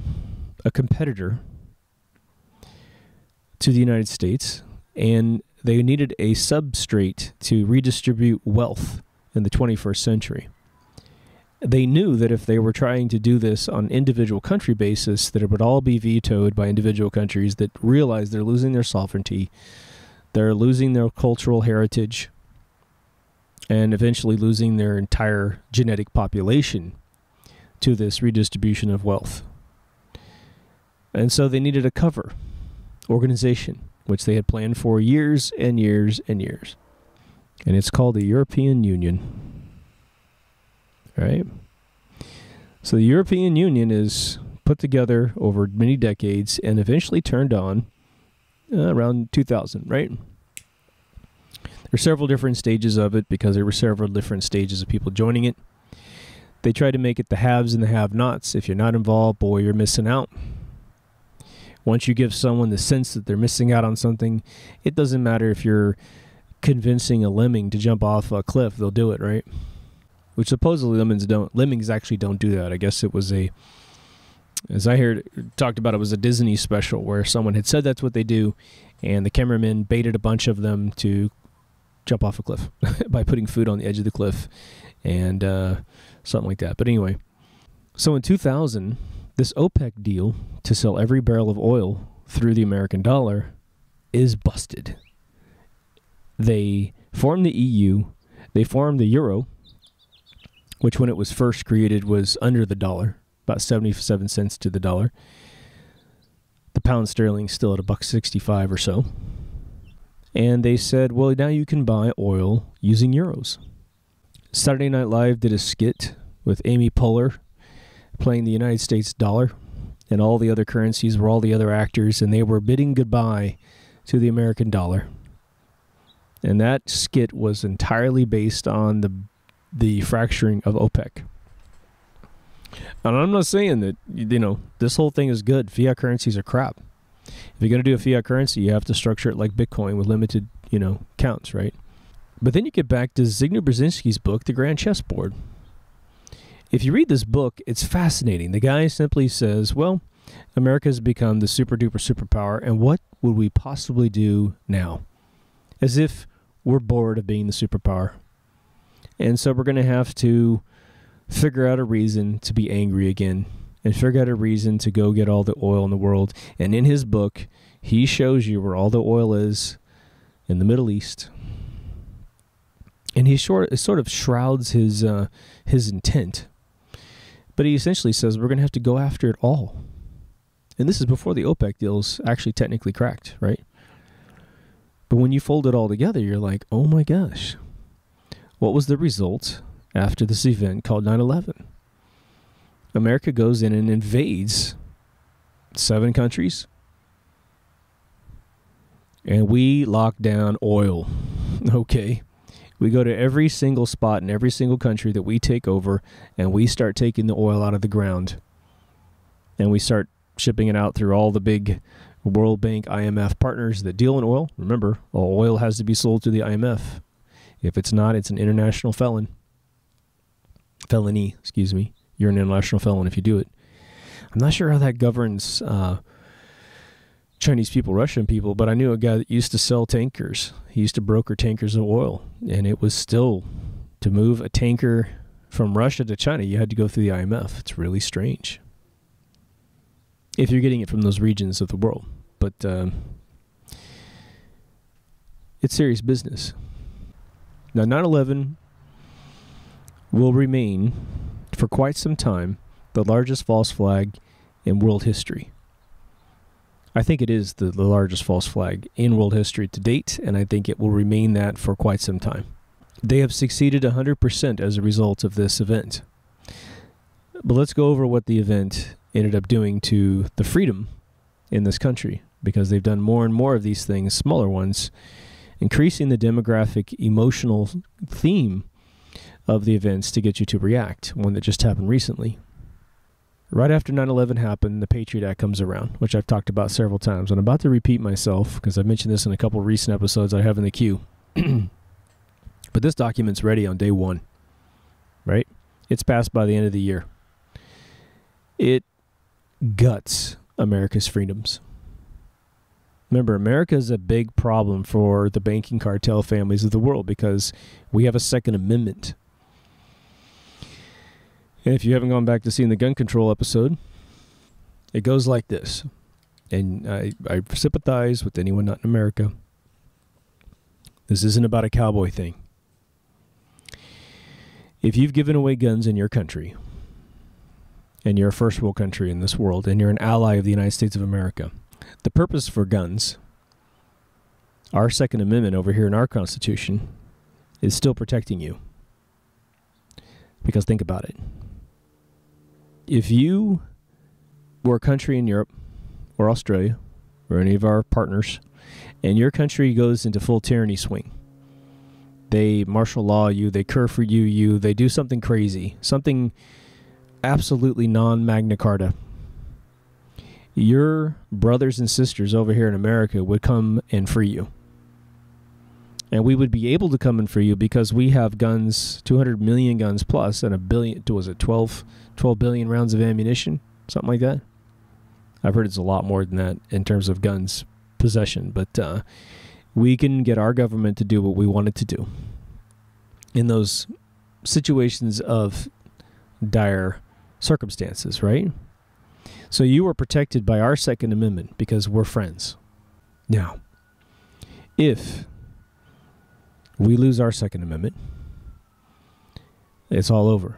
a competitor to the United States, and they needed a substrate to redistribute wealth in the 21st century. They knew that if they were trying to do this on an individual country basis, that it would all be vetoed by individual countries that realize they're losing their sovereignty, they're losing their cultural heritage, and eventually losing their entire genetic population to this redistribution of wealth. And so they needed a cover organization, which they had planned for years and years and years. And it's called the European Union. Right? So the European Union is put together over many decades and eventually turned on around 2000, right? There are several different stages of it because there were several different stages of people joining it. They tried to make it the haves and the have-nots. If you're not involved, boy, you're missing out. Once you give someone the sense that they're missing out on something, it doesn't matter if you're convincing a lemming to jump off a cliff, they'll do it, right? Which supposedly lemmings actually don't do that. I guess it was as I talked about, it was a Disney special where someone had said that's what they do, and the cameraman baited a bunch of them to jump off a cliff by putting food on the edge of the cliff and something like that. But anyway, so in 2000, this OPEC deal to sell every barrel of oil through the American dollar is busted. They formed the EU, they formed the euro, which when it was first created was under the dollar, about 77 cents to the dollar. The pound sterling still at $1.65 or so. And they said, well, now you can buy oil using euros. Saturday Night Live did a skit with Amy Poehler playing the United States dollar and all the other currencies were all the other actors, and they were bidding goodbye to the American dollar. And that skit was entirely based on the fracturing of OPEC. And I'm not saying that, this whole thing is good. Fiat currencies are crap. If you're going to do a fiat currency, you have to structure it like Bitcoin with limited, counts, right? But then you get back to Zygmunt Brzezinski's book, The Grand Chessboard. If you read this book, it's fascinating. The guy simply says, well, America has become the super-duper superpower, and what would we possibly do now? As if we're bored of being the superpower. And so we're going to have to figure out a reason to be angry again and figure out a reason to go get all the oil in the world. And in his book, he shows you where all the oil is in the Middle East. And he sort of shrouds his intent. But he essentially says we're going to have to go after it all. And this is before the OPEC deal's actually technically cracked, right? But when you fold it all together, you're like, oh my gosh. What was the result after this event called 9/11? America goes in and invades 7 countries. And we lock down oil. Okay. We go to every single spot in every single country that we take over, and we start taking the oil out of the ground. And we start shipping it out through all the big World Bank, IMF partners that deal in oil. Remember, all oil has to be sold to the IMF. If it's not, it's an international felony. You're an international felon if you do it. I'm not sure how that governs Chinese people, Russian people, but I knew a guy that used to sell tankers. He used to broker tankers of oil, and it was still, to move a tanker from Russia to China, you had to go through the IMF. It's really strange if you're getting it from those regions of the world. But it's serious business. Now, 9/11 will remain, for quite some time, the largest false flag in world history. I think it is the largest false flag in world history to date, and I think it will remain that for quite some time. They have succeeded 100% as a result of this event. But let's go over what the event ended up doing to the freedom in this country, because they've done more and more of these things, smaller ones, increasing the demographic, emotional theme of the events to get you to react, one that just happened recently. Right after 9/11 happened, the Patriot Act comes around, which I've talked about several times. I'm about to repeat myself because I mentioned this in a couple of recent episodes I have in the queue. But this document's ready on day 1, right? It's passed by the end of the year. It guts America's freedoms. Remember, America is a big problem for the banking cartel families of the world because we have a Second Amendment. And if you haven't gone back to seeing the gun control episode, it goes like this. And I sympathize with anyone not in America. This isn't about a cowboy thing. If you've given away guns in your country, and you're a first world country in this world, and you're an ally of the United States of America, the purpose for guns, our Second Amendment over here in our Constitution, is still protecting you. Because think about it. If you were a country in Europe or Australia or any of our partners, and your country goes into full tyranny swing, they martial law you, they curfew you, they do something crazy, something absolutely non-Magna Carta, your brothers and sisters over here in America would come and free you. And we would be able to come and free you because we have guns, 200 million guns plus, and 12 billion rounds of ammunition, something like that. I've heard it's a lot more than that in terms of guns possession, but we can get our government to do what we want it to do in those situations of dire circumstances, right? So you are protected by our Second Amendment because we're friends. Now, if we lose our Second Amendment, it's all over.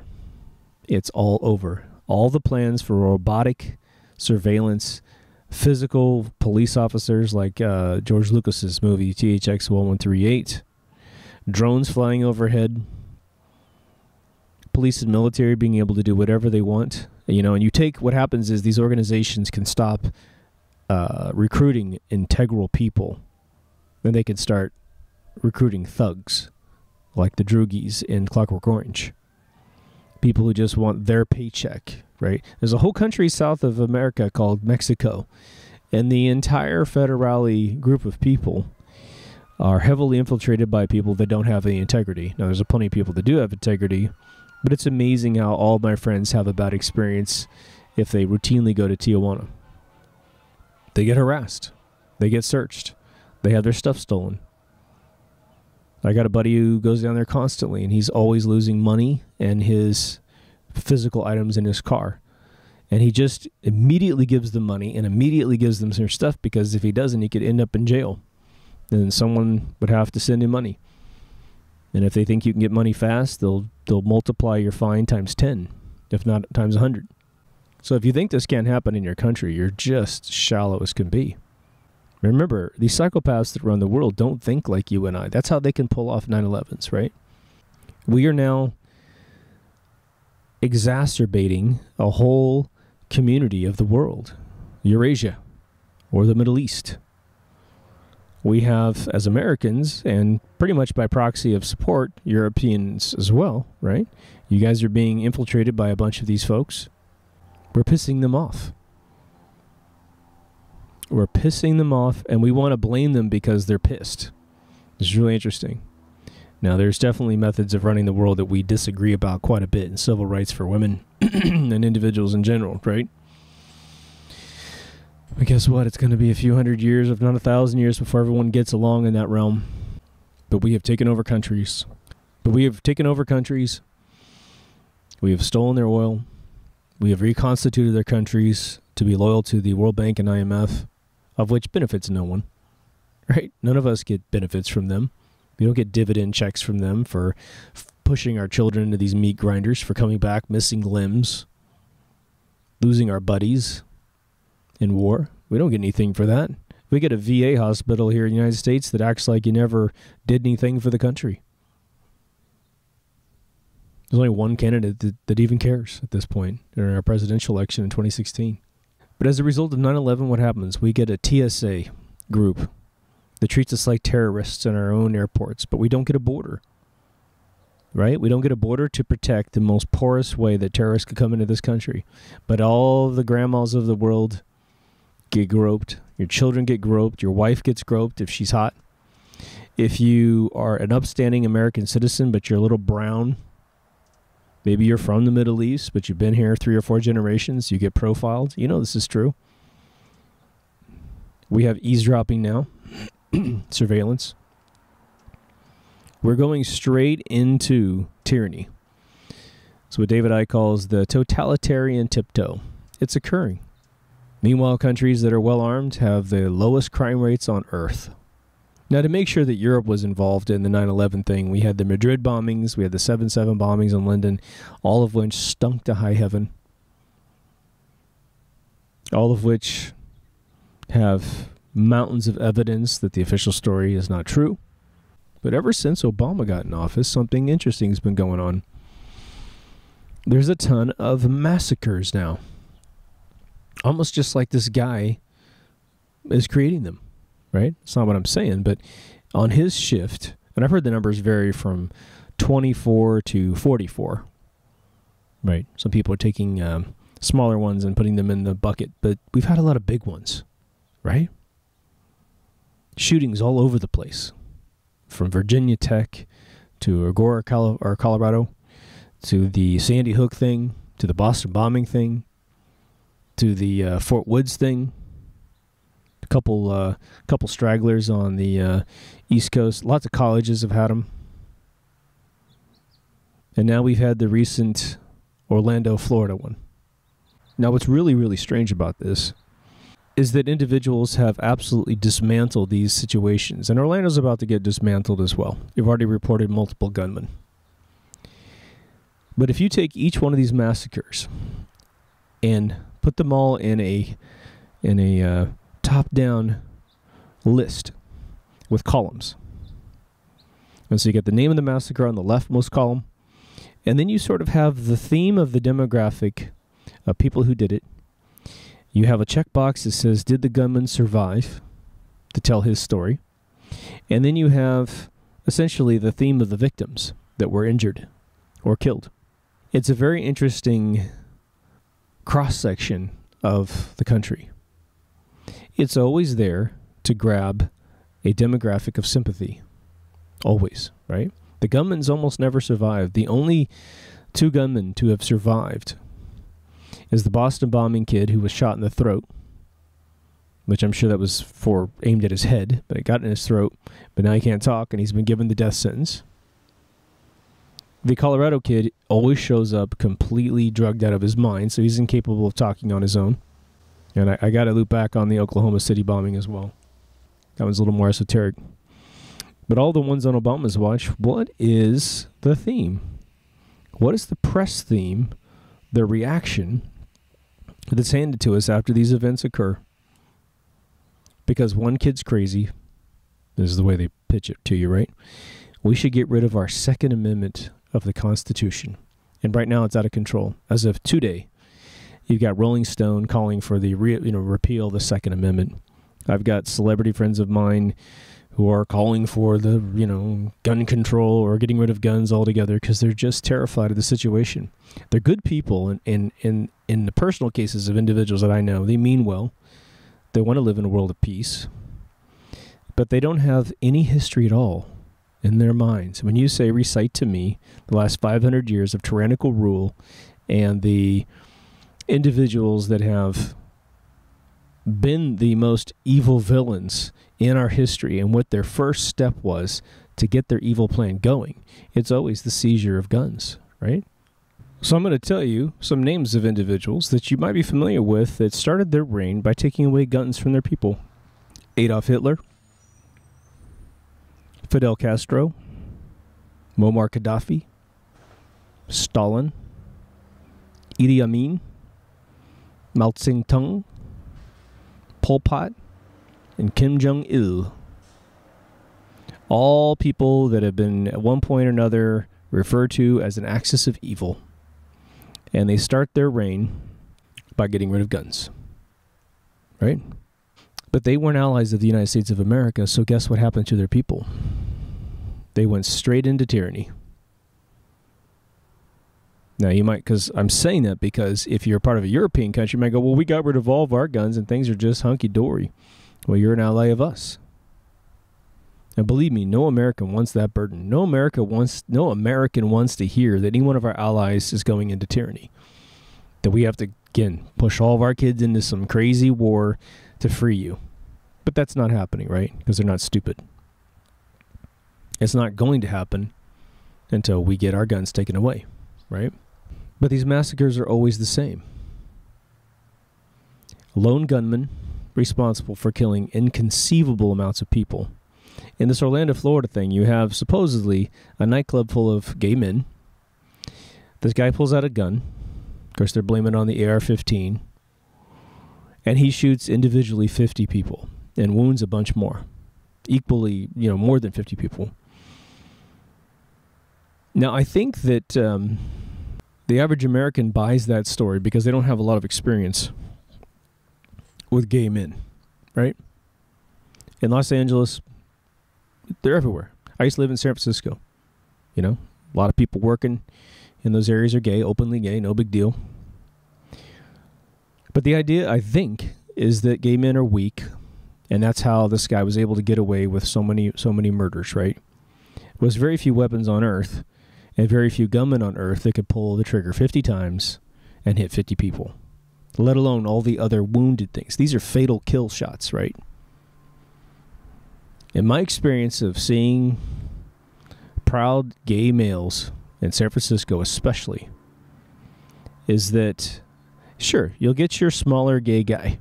It's all over. All the plans for robotic surveillance, physical police officers like George Lucas's movie THX 1138, drones flying overhead, police and military being able to do whatever they want. And you take what happens is these organizations can stop recruiting integral people. Then they can start recruiting thugs like the Droogies in Clockwork Orange. People who just want their paycheck, right? There's a whole country south of America called Mexico, and the entire federale group of people are heavily infiltrated by people that don't have any integrity. Now, there's plenty of people that do have integrity, but it's amazing how all my friends have a bad experience if they routinely go to Tijuana. They get harassed. They get searched. They have their stuff stolen. I got a buddy who goes down there constantly, and he's always losing money and his physical items in his car. And he just immediately gives them money and immediately gives them their stuff, because if he doesn't, he could end up in jail. Then someone would have to send him money. And if they think you can get money fast, they'll multiply your fine times 10, if not times 100. So if you think this can't happen in your country, you're just shallow as can be. Remember, these psychopaths that run the world don't think like you and I. That's how they can pull off 9/11s, right? We are now exacerbating a whole community of the world, Eurasia or the Middle East. We have, as Americans, and pretty much by proxy of support, Europeans as well, right? You guys are being infiltrated by a bunch of these folks. We're pissing them off. We're pissing them off, and we want to blame them because they're pissed. It's really interesting. Now, there's definitely methods of running the world that we disagree about quite a bit, in civil rights for women and individuals in general, right? But guess what? It's going to be a few hundred years, if not 1,000 years, before everyone gets along in that realm. But we have taken over countries. We have stolen their oil. We have reconstituted their countries to be loyal to the World Bank and IMF, of which benefits no one, right? None of us get benefits from them. We don't get dividend checks from them for pushing our children into these meat grinders, for coming back missing limbs, losing our buddies in war. We don't get anything for that. We get a VA hospital here in the United States that acts like you never did anything for the country. There's only one candidate that even cares at this point in our presidential election in 2016. But as a result of 9/11, what happens? We get a TSA group that treats us like terrorists in our own airports, but we don't get a border, right? We don't get a border to protect the most porous way that terrorists could come into this country. But all the grandmas of the world get groped. Your children get groped. Your wife gets groped if she's hot. If you are an upstanding American citizen, but you're a little brown, maybe you're from the Middle East, but you've been here 3 or 4 generations, you get profiled. You know this is true. We have eavesdropping now, surveillance. We're going straight into tyranny. It's what David Icke calls the totalitarian tiptoe. It's occurring. Meanwhile, countries that are well-armed have the lowest crime rates on Earth. Now, to make sure that Europe was involved in the 9/11 thing, we had the Madrid bombings, we had the 7/7 bombings in London, all of which stunk to high heaven. All of which have mountains of evidence that the official story is not true. But ever since Obama got in office, something interesting has been going on. there's a ton of massacres now. Almost just like this guy is creating them, right? It's not what I'm saying, but on his shift, and I've heard the numbers vary from 24 to 44, right? Some people are taking smaller ones and putting them in the bucket, but we've had a lot of big ones, right? Shootings all over the place, from Virginia Tech to Aurora, Colorado, to the Sandy Hook thing, to the Boston bombing thing, to the Fort Woods thing. A couple stragglers on the East Coast. Lots of colleges have had them. And now we've had the recent Orlando, Florida one. Now what's really, really strange about this is that individuals have absolutely dismantled these situations. And Orlando's about to get dismantled as well. You've already reported multiple gunmen. But if you take each one of these massacres and put them all in a top-down list with columns. And so you get the name of the massacre on the leftmost column, and then you sort of have the theme of the demographic of people who did it. You have a checkbox that says, did the gunman survive, to tell his story? And then you have essentially the theme of the victims that were injured or killed. It's a very interesting cross-section of the country. It's always there to grab a demographic of sympathy. Always, right? The gunmen's almost never survived. The only two gunmen to have survived is the Boston bombing kid who was shot in the throat, which I'm sure that was aimed at his head, but it got in his throat, but now he can't talk, and he's been given the death sentence. The Colorado kid always shows up completely drugged out of his mind, so he's incapable of talking on his own. And I got to loop back on the Oklahoma City bombing as well. That one's a little more esoteric. But all the ones on Obama's watch, what is the theme? What is the press theme, the reaction that's handed to us after these events occur? Because one kid's crazy. This is the way they pitch it to you, right? We should get rid of our Second Amendment of the Constitution. And right now it's out of control. As of today, you've got Rolling Stone calling for the repeal of the Second Amendment. I've got celebrity friends of mine who are calling for the gun control or getting rid of guns altogether because they're just terrified of the situation. They're good people in the personal cases of individuals that I know. They mean well. They want to live in a world of peace. But they don't have any history at all in their minds. When you say, recite to me the last 500 years of tyrannical rule and the individuals that have been the most evil villains in our history and what their first step was to get their evil plan going, it's always the seizure of guns, right? So I'm going to tell you some names of individuals that you might be familiar with that started their reign by taking away guns from their people. Adolf Hitler, Fidel Castro, Muammar Gaddafi, Stalin, Idi Amin, Mao Zedong, Pol Pot, and Kim Jong-il. All people that have been at one point or another referred to as an axis of evil. And they start their reign by getting rid of guns. Right? But they weren't allies of the United States of America, so guess what happened to their people? They went straight into tyranny. Now, you might, because I'm saying that because if you're part of a European country, you might go, well, we got rid of all of our guns and things are just hunky-dory. Well, you're an ally of us. And believe me, no American wants that burden. No American wants to hear that any one of our allies is going into tyranny. That we have to, again, push all of our kids into some crazy war to free you. But that's not happening, right? Because they're not stupid. It's not going to happen until we get our guns taken away, right? But these massacres are always the same. Lone gunman responsible for killing inconceivable amounts of people. In this Orlando, Florida thing, you have supposedly a nightclub full of gay men. This guy pulls out a gun. Of course, they're blaming it on the AR-15. And he shoots individually 50 people and wounds a bunch more. Equally, more than 50 people. Now, I think that the The average American buys that story because they don't have a lot of experience with gay men, right? In Los Angeles, they're everywhere. I used to live in San Francisco. You know, a lot of people working in those areas are gay, openly gay, no big deal. But the idea, I think, is that gay men are weak, and that's how this guy was able to get away with so many murders, right? There was very few weapons on Earth, and very few gunmen on Earth that could pull the trigger 50 times and hit 50 people, let alone all the other wounded things. These are fatal kill shots, right? In my experience of seeing proud gay males in San Francisco especially, is that, sure, you'll get your smaller gay guy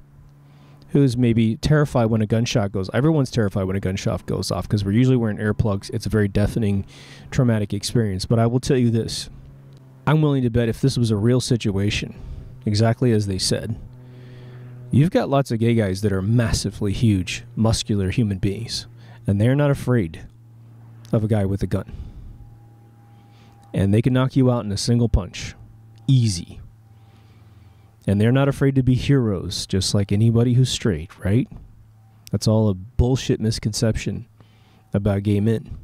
who's maybe terrified when a gunshot goes. Everyone's terrified when a gunshot goes off because we're usually wearing earplugs. It's a very deafening, traumatic experience. But I will tell you this. I'm willing to bet if this was a real situation, exactly as they said, you've got lots of gay guys that are massively huge, muscular human beings, and they're not afraid of a guy with a gun. And they can knock you out in a single punch. Easy. And they're not afraid to be heroes, just like anybody who's straight, right? That's all a bullshit misconception about gay men.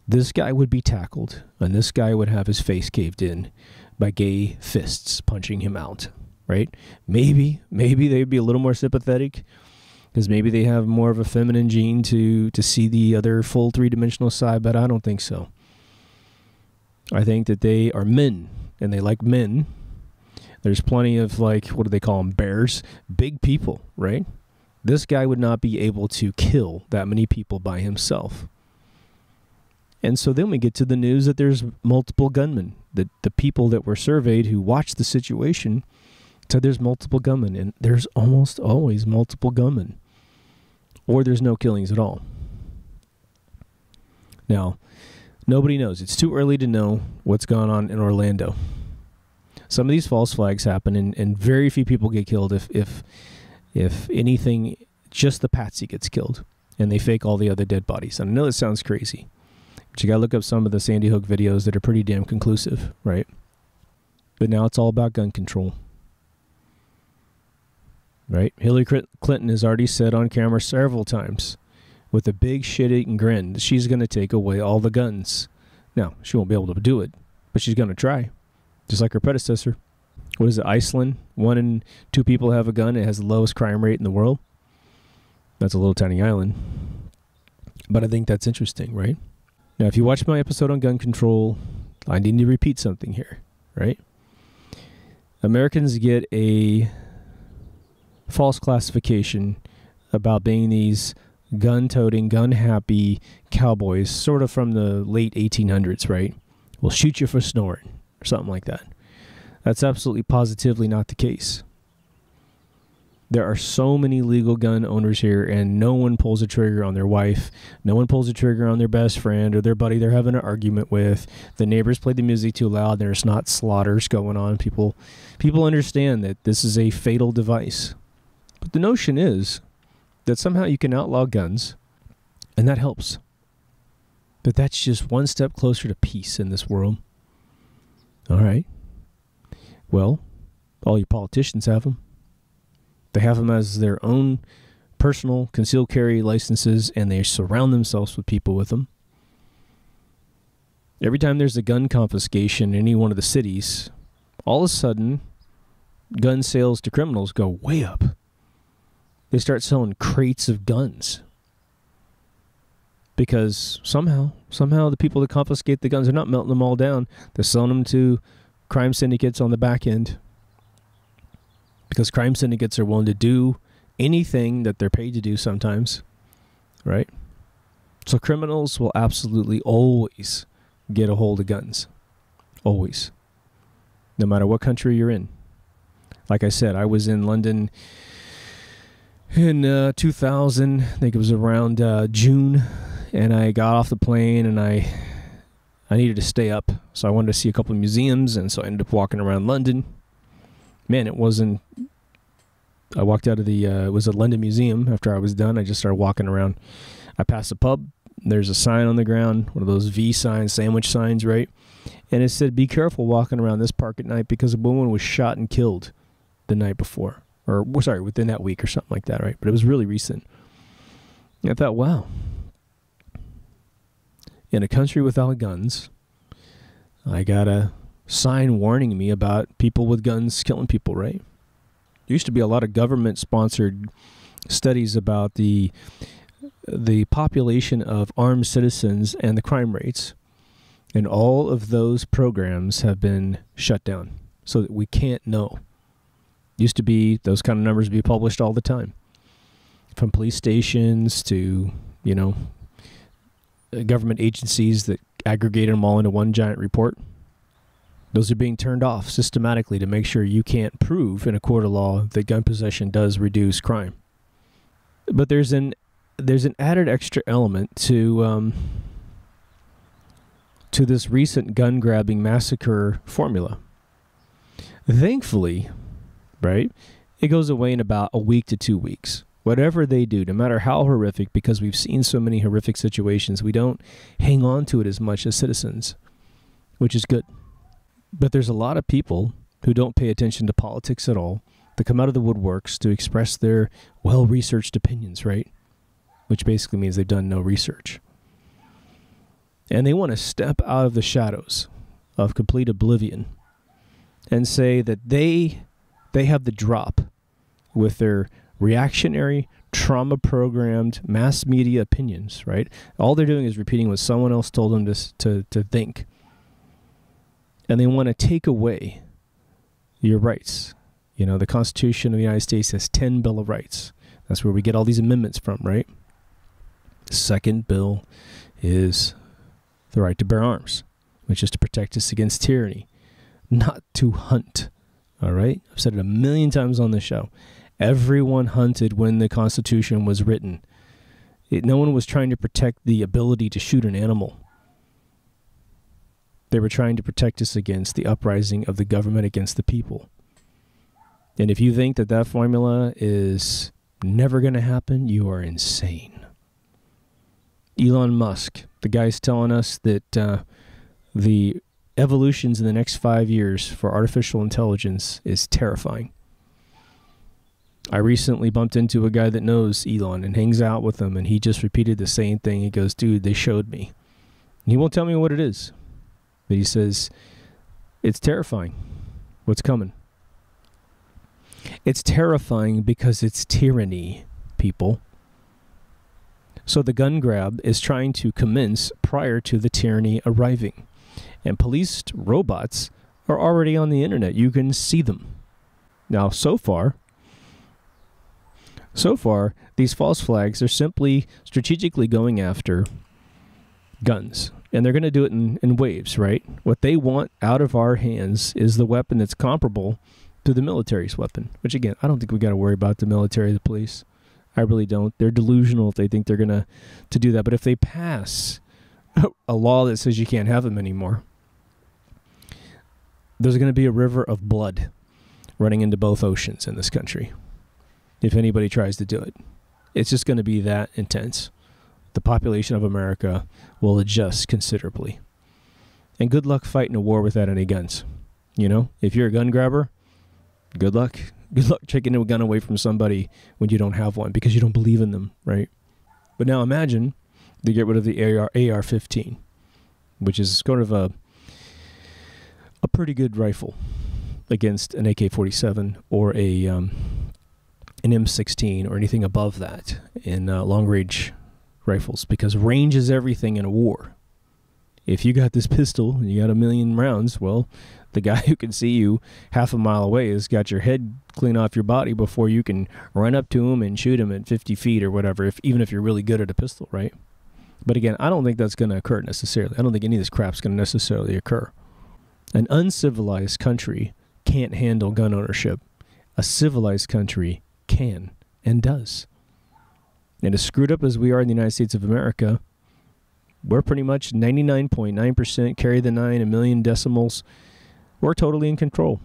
This guy would be tackled, and this guy would have his face caved in by gay fists punching him out, right? Maybe they'd be a little more sympathetic, because maybe they have more of a feminine gene to see the other full three-dimensional side, but I don't think so. I think that they are men, and they like men. There's plenty of, like, what do they call them, bears? Big people, right? This guy would not be able to kill that many people by himself. And so then we get to the news that there's multiple gunmen. The people that were surveyed who watched the situation said there's multiple gunmen, and there's almost always multiple gunmen. Or there's no killings at all. Now, nobody knows. It's too early to know what's gone on in Orlando. Some of these false flags happen, and very few people get killed. If anything, just the patsy gets killed, and they fake all the other dead bodies. And I know it sounds crazy, but you got to look up some of the Sandy Hook videos that are pretty damn conclusive, right? But now it's all about gun control, right? Hillary Clinton has already said on camera several times with a big shit-eating grin that she's going to take away all the guns. Now, she won't be able to do it, but she's going to try. Just like her predecessor. What is it, Iceland? 1 in 2 people have a gun. It has the lowest crime rate in the world. That's a little tiny island. But I think that's interesting, right? Now, if you watch my episode on gun control, I need to repeat something here, right? Americans get a false classification about being these gun-toting, gun-happy cowboys, sort of from the late 1800s, right? We'll shoot you for snoring. Or something like that. That's absolutely positively not the case. There are so many legal gun owners here, and no one pulls a trigger on their wife. No one pulls a trigger on their best friend or their buddy they're having an argument with. The neighbors play the music too loud. There's not slaughters going on. People understand that this is a fatal device. But the notion is that somehow you can outlaw guns, and that helps. But that's just one step closer to peace in this world. All right. Well, all your politicians have them. They have them as their own personal concealed carry licenses, and they surround themselves with people with them. Every time there's a gun confiscation in any one of the cities, all of a sudden, gun sales to criminals go way up. They start selling crates of guns. Because somehow the people that confiscate the guns are not melting them all down. They're selling them to crime syndicates on the back end. Because crime syndicates are willing to do anything that they're paid to do sometimes. Right? So criminals will absolutely always get a hold of guns. Always. No matter what country you're in. Like I said, I was in London in 2000. I think it was around June. And I got off the plane, and I needed to stay up. So I wanted to see a couple of museums, and so I ended up walking around London. Man, it wasn't... I walked out of the... it was a London museum. After I was done, I just started walking around. I passed a pub. There's a sign on the ground, one of those V signs, sandwich signs, right? And it said, be careful walking around this park at night because a woman was shot and killed the night before. Or, sorry, within that week or something like that, right? But it was really recent. And I thought, wow. In a country without guns, I got a sign warning me about people with guns killing people, right? There used to be a lot of government-sponsored studies about the population of armed citizens and the crime rates. And all of those programs have been shut down so that we can't know. Used to be those kind of numbers be published all the time. From police stations to, government agencies that aggregated them all into one giant report. Those are being turned off systematically to make sure you can't prove in a court of law that gun possession does reduce crime. But there's an added extra element to this recent gun grabbing massacre formula. Thankfully, right, it goes away in about a week to 2 weeks. Whatever they do, no matter how horrific, because we've seen so many horrific situations, we don't hang on to it as much as citizens, which is good. But there's a lot of people who don't pay attention to politics at all, that come out of the woodworks to express their well-researched opinions, right? Which basically means they've done no research. And they want to step out of the shadows of complete oblivion and say that they have the drop with their reactionary, trauma-programmed mass media opinions, right? All they're doing is repeating what someone else told them to think. And they want to take away your rights. The Constitution of the United States has 10 Bill of Rights. That's where we get all these amendments from, right? The second bill is the right to bear arms, which is to protect us against tyranny, not to hunt. All right? I've said it a million times on this show. Everyone hunted when the Constitution was written. No one was trying to protect the ability to shoot an animal. They were trying to protect us against the uprising of the government against the people. And if you think that formula is never going to happen, you are insane. Elon Musk, the guy's telling us that the evolutions in the next 5 years for artificial intelligence is terrifying. I recently bumped into a guy that knows Elon and hangs out with him, and he just repeated the same thing. He goes, dude, they showed me. And he won't tell me what it is. But he says, it's terrifying what's coming. It's terrifying because it's tyranny, people. So the gun grab is trying to commence prior to the tyranny arriving. And policed robots are already on the internet. You can see them. Now, so far, these false flags are simply strategically going after guns. And they're going to do it in waves, right? What they want out of our hands is the weapon that's comparable to the military's weapon. Which, again, I don't think we got to worry about the military or the police. I really don't. They're delusional if they think they're going to do that. But if they pass a law that says you can't have them anymore, there's going to be a river of blood running into both oceans in this country if anybody tries to do it. It's just going to be that intense. The population of America will adjust considerably. And good luck fighting a war without any guns. If you're a gun grabber, good luck. Good luck taking a gun away from somebody when you don't have one because you don't believe in them, right? But now imagine they get rid of the AR-15, which is sort of a pretty good rifle against an AK-47 or an M16 or anything above that in long-range rifles, because range is everything in a war. If you got this pistol and you got 1 million rounds, well, the guy who can see you half a mile away has got your head clean off your body before you can run up to him and shoot him at 50 feet or whatever, even if you're really good at a pistol, right? But again, I don't think that's going to occur necessarily. I don't think any of this crap's going to necessarily occur. An uncivilized country can't handle gun ownership. A civilized country can and does. And as screwed up as we are in the United States of America, we're pretty much 99.9% carry the 9, a million decimals. We're totally in control.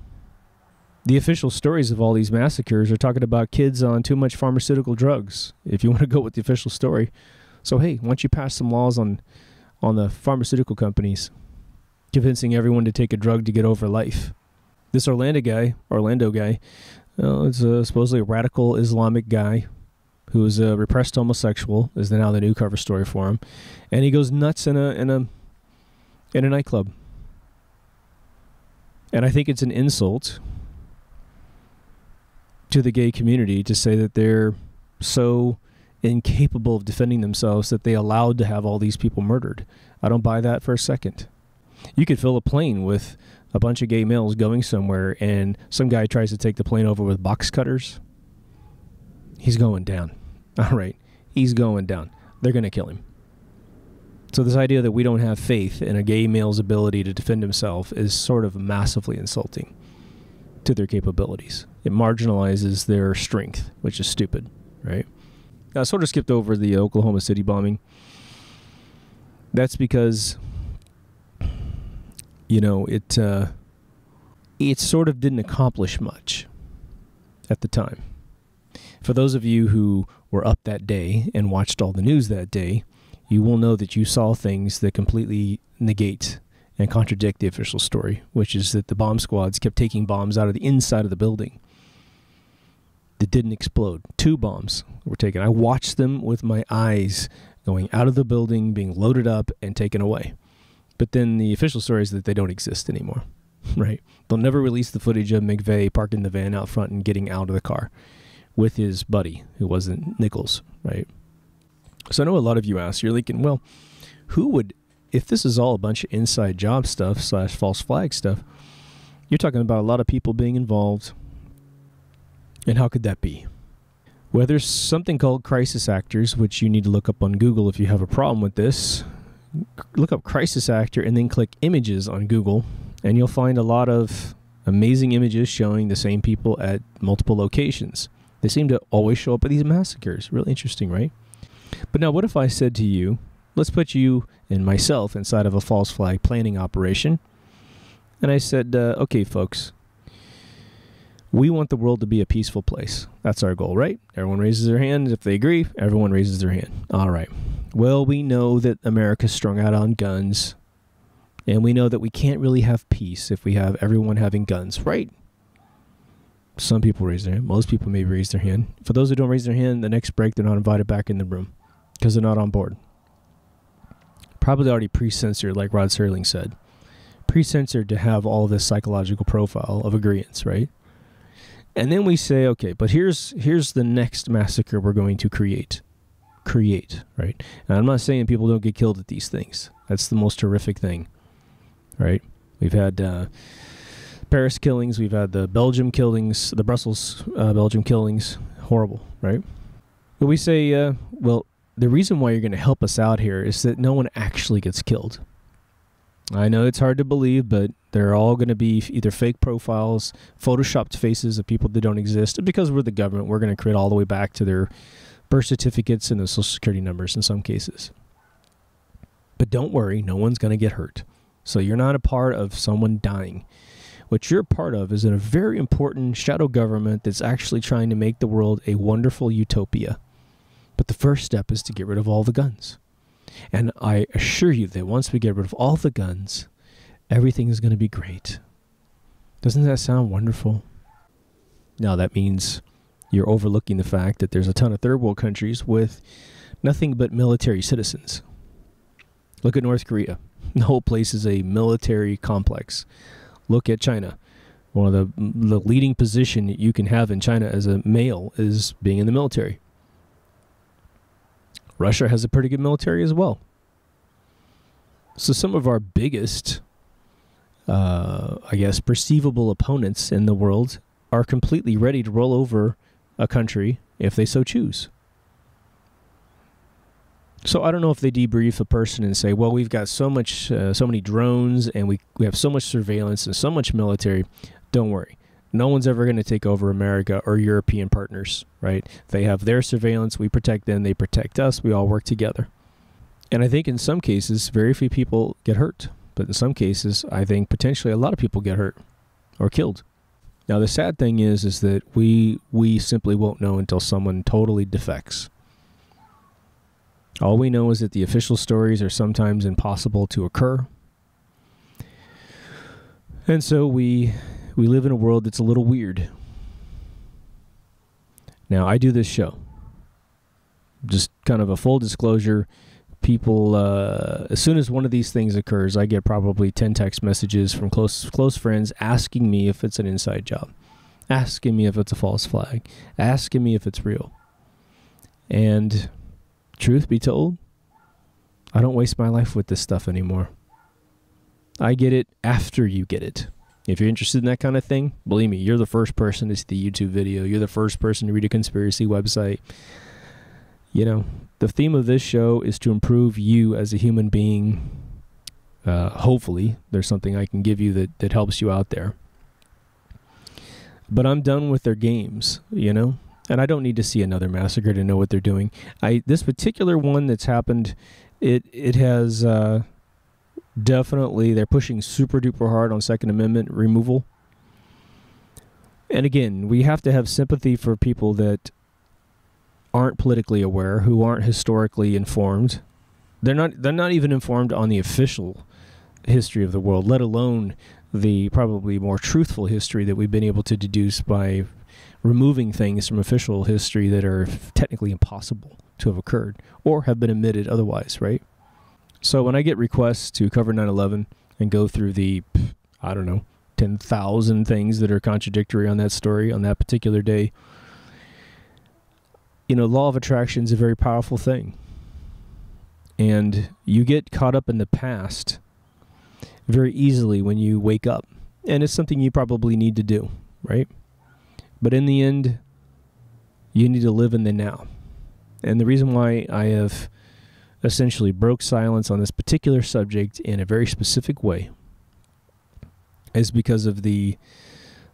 The official stories of all these massacres are talking about kids on too much pharmaceutical drugs, if you want to go with the official story. So, hey, why don't you pass some laws on the pharmaceutical companies? convincing everyone to take a drug to get over life. This Orlando guy, is supposedly a radical Islamic guy who is a repressed homosexual, is now the new cover story for him, and he goes nuts in a nightclub. And I think it's an insult to the gay community to say that they're so incapable of defending themselves that they allowed to have all these people murdered. I don't buy that for a second. You could fill a plane with a bunch of gay males going somewhere, and some guy tries to take the plane over with box cutters. He's going down. All right. He's going down. They're going to kill him. So this idea that we don't have faith in a gay male's ability to defend himself is sort of massively insulting to their capabilities. It marginalizes their strength, which is stupid, right? I sort of skipped over the Oklahoma City bombing. That's because, it sort of didn't accomplish much at the time. For those of you who were up that day and watched all the news that day, you will know that you saw things that completely negate and contradict the official story, which is that the bomb squads kept taking bombs out of the inside of the building that didn't explode. 2 bombs were taken. I watched them with my eyes going out of the building, being loaded up, and taken away. But then the official story is that they don't exist anymore, right? They'll never release the footage of McVeigh parking the van out front and getting out of the car with his buddy, who wasn't Nichols, right? So I know a lot of you ask, you're thinking, well, who would, if this is all a bunch of inside job stuff / false flag stuff, you're talking about a lot of people being involved. And how could that be? Well, there's something called crisis actors, which you need to look up on Google if you have a problem with this. Look up crisis actor and then click images on Google, and you'll find a lot of amazing images showing the same people at multiple locations. They seem to always show up at these massacres. Really interesting, right? But now what if I said to you, let's put you and myself inside of a false flag planning operation. And I said, okay, folks, we want the world to be a peaceful place. That's our goal, right? Everyone raises their hand. If they agree, everyone raises their hand. All right. Well, we know that America's strung out on guns, and we know that we can't really have peace if we have everyone having guns, right? Some people raise their hand. Most people may raise their hand. For those who don't raise their hand, the next break, they're not invited back in the room because they're not on board. Probably already pre-censored, like Rod Serling said. Pre-censored to have all this psychological profile of agreeance, right? And then we say, okay, but here's the next massacre we're going to create, right? And I'm not saying people don't get killed at these things. That's the most horrific thing, right? We've had Paris killings. We've had the Belgium killings, the Brussels Belgium killings. Horrible, right? But we say, well, the reason why you're going to help us out here is that no one actually gets killed. I know it's hard to believe, but they're all going to be either fake profiles, photoshopped faces of people that don't exist. Because we're the government, we're going to create all the way back to their birth certificates and their social security numbers in some cases. But don't worry, no one's going to get hurt. So you're not a part of someone dying. What you're a part of is a very important shadow government that's actually trying to make the world a wonderful utopia. But the first step is to get rid of all the guns. And I assure you that once we get rid of all the guns, everything is going to be great. Doesn't that sound wonderful? Now that means you're overlooking the fact that there's a ton of third world countries with nothing but military citizens. Look at North Korea. The whole place is a military complex. Look at China. One of the leading position you can have in China as a male is being in the military. Russia has a pretty good military as well. So some of our biggest, perceivable opponents in the world are completely ready to roll over a country if they so choose. So I don't know if they debrief a person and say, well, we've got so many drones and we have so much surveillance and so much military. Don't worry. No one's ever going to take over America or European partners, right? They have their surveillance. We protect them. They protect us. We all work together. And I think in some cases, very few people get hurt. But in some cases, I think potentially a lot of people get hurt or killed. Now, the sad thing is that we simply won't know until someone totally defects. All we know is that the official stories are sometimes impossible to occur. And so we live in a world that's a little weird. Now, I do this show. Just kind of a full disclosure. People, as soon as one of these things occurs, I get probably 10 text messages from close friends asking me if it's an inside job, asking me if it's a false flag, asking me if it's real. And truth be told, I don't waste my life with this stuff anymore. I get it after you get it. If you're interested in that kind of thing, believe me, you're the first person to see the YouTube video. You're the first person to read a conspiracy website. You know, the theme of this show is to improve you as a human being. Hopefully, there's something I can give you that helps you out there. But I'm done with their games, you know? And I don't need to see another massacre to know what they're doing. This particular one that's happened, it has definitely, they're pushing super duper hard on Second Amendment removal. And again, we have to have sympathy for people that aren't politically aware, who aren't historically informed. They're not even informed on the official history of the world, let alone the probably more truthful history that we've been able to deduce by removing things from official history that are technically impossible to have occurred or have been admitted otherwise, right? So when I get requests to cover 9/11 and go through the, I don't know, 10,000 things that are contradictory on that story on that particular day, you know, law of attraction is a very powerful thing. And you get caught up in the past very easily when you wake up. And it's something you probably need to do, right? But in the end, you need to live in the now. And the reason why I have essentially broke silence on this particular subject in a very specific way is because of the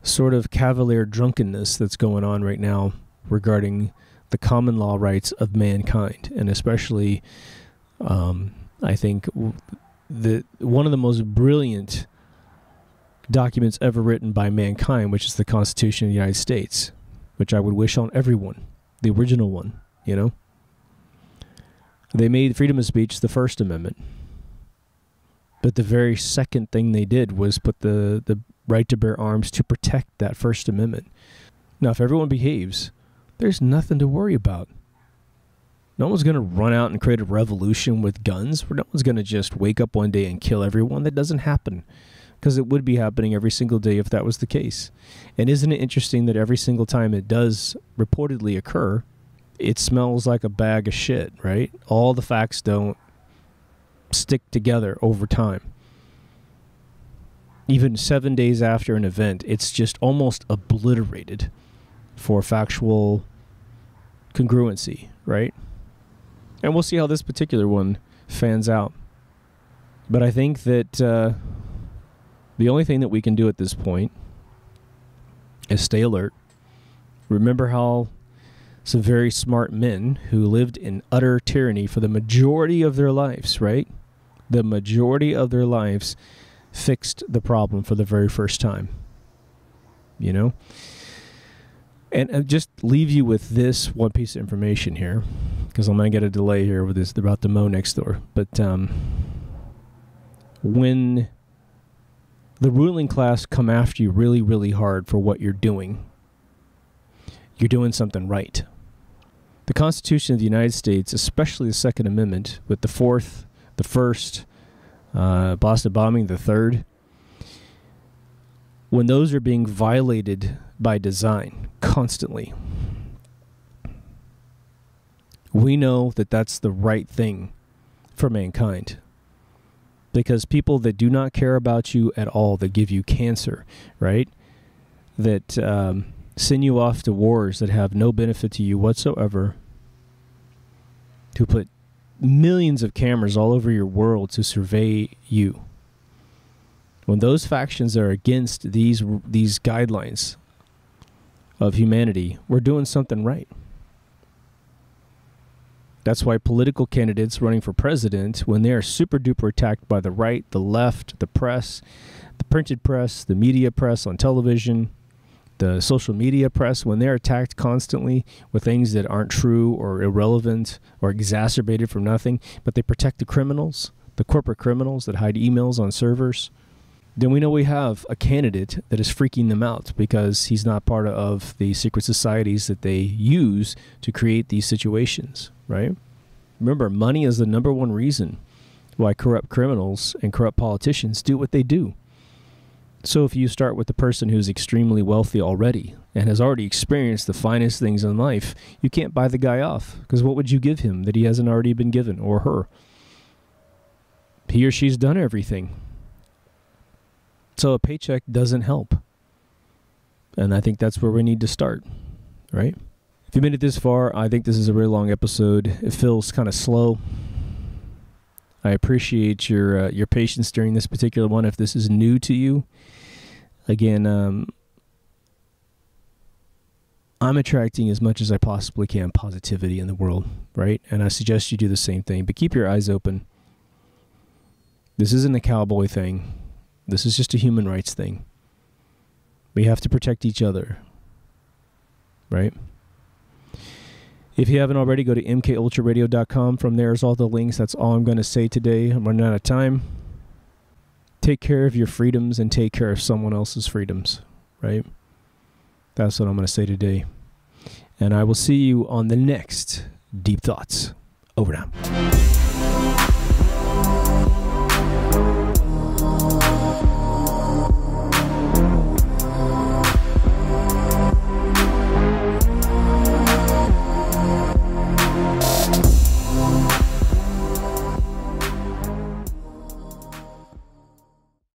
sort of cavalier drunkenness that's going on right now regarding the common law rights of mankind. And especially, I think, one of the most brilliant documents ever written by mankind, which is the Constitution of the United States, which I would wish on everyone, the original one, you know? They made freedom of speech the First Amendment. But the very second thing they did was put the right to bear arms to protect that First Amendment. Now, if everyone behaves, there's nothing to worry about. No one's going to run out and create a revolution with guns. No one's going to just wake up one day and kill everyone. That doesn't happen. Because it would be happening every single day if that was the case. And isn't it interesting that every single time it does reportedly occur, it smells like a bag of shit, right? All the facts don't stick together over time. Even 7 days after an event, it's just almost obliterated for factual congruency, right? And we'll see how this particular one fans out. But I think that the only thing that we can do at this point is stay alert. Remember how some very smart men who lived in utter tyranny for the majority of their lives, right? The majority of their lives fixed the problem for the very first time. You know? And just leave you with this one piece of information here, because I'm going to get a delay here with this about the mow next door. But when the ruling class come after you really, really hard for what you're doing something right. The Constitution of the United States, especially the Second Amendment, with the Fourth, the First, Boston bombing, the Third, when those are being violated by design constantly, we know that that's the right thing for mankind. Because people that do not care about you at all, that give you cancer, right? That send you off to wars that have no benefit to you whatsoever, to put millions of cameras all over your world to survey you. When those factions are against these guidelines of humanity, we're doing something right. That's why political candidates running for president, when they are super duper attacked by the right, the left, the press, the printed press, the media press on television, the social media press, when they're attacked constantly with things that aren't true or irrelevant or exacerbated from nothing, but they protect the criminals, the corporate criminals that hide emails on servers, then we know we have a candidate that is freaking them out because he's not part of the secret societies that they use to create these situations, right? Remember, money is the number one reason why corrupt criminals and corrupt politicians do what they do. So if you start with the person who's extremely wealthy already and has already experienced the finest things in life, you can't buy the guy off, because what would you give him that he hasn't already been given, or her? He or she's done everything. So a paycheck doesn't help. And I think that's where we need to start, right? If you made it this far, I think this is a really long episode. It feels kind of slow. I appreciate your patience during this particular one. If this is new to you, again, I'm attracting as much as I possibly can positivity in the world, right? And I suggest you do the same thing, but keep your eyes open. This isn't a cowboy thing. This is just a human rights thing. We have to protect each other, right? If you haven't already, go to mkultraradio.com. From there is all the links. That's all I'm going to say today. I'm running out of time. Take care of your freedoms and take care of someone else's freedoms, right? That's what I'm going to say today. And I will see you on the next Deep Thoughts. Over now.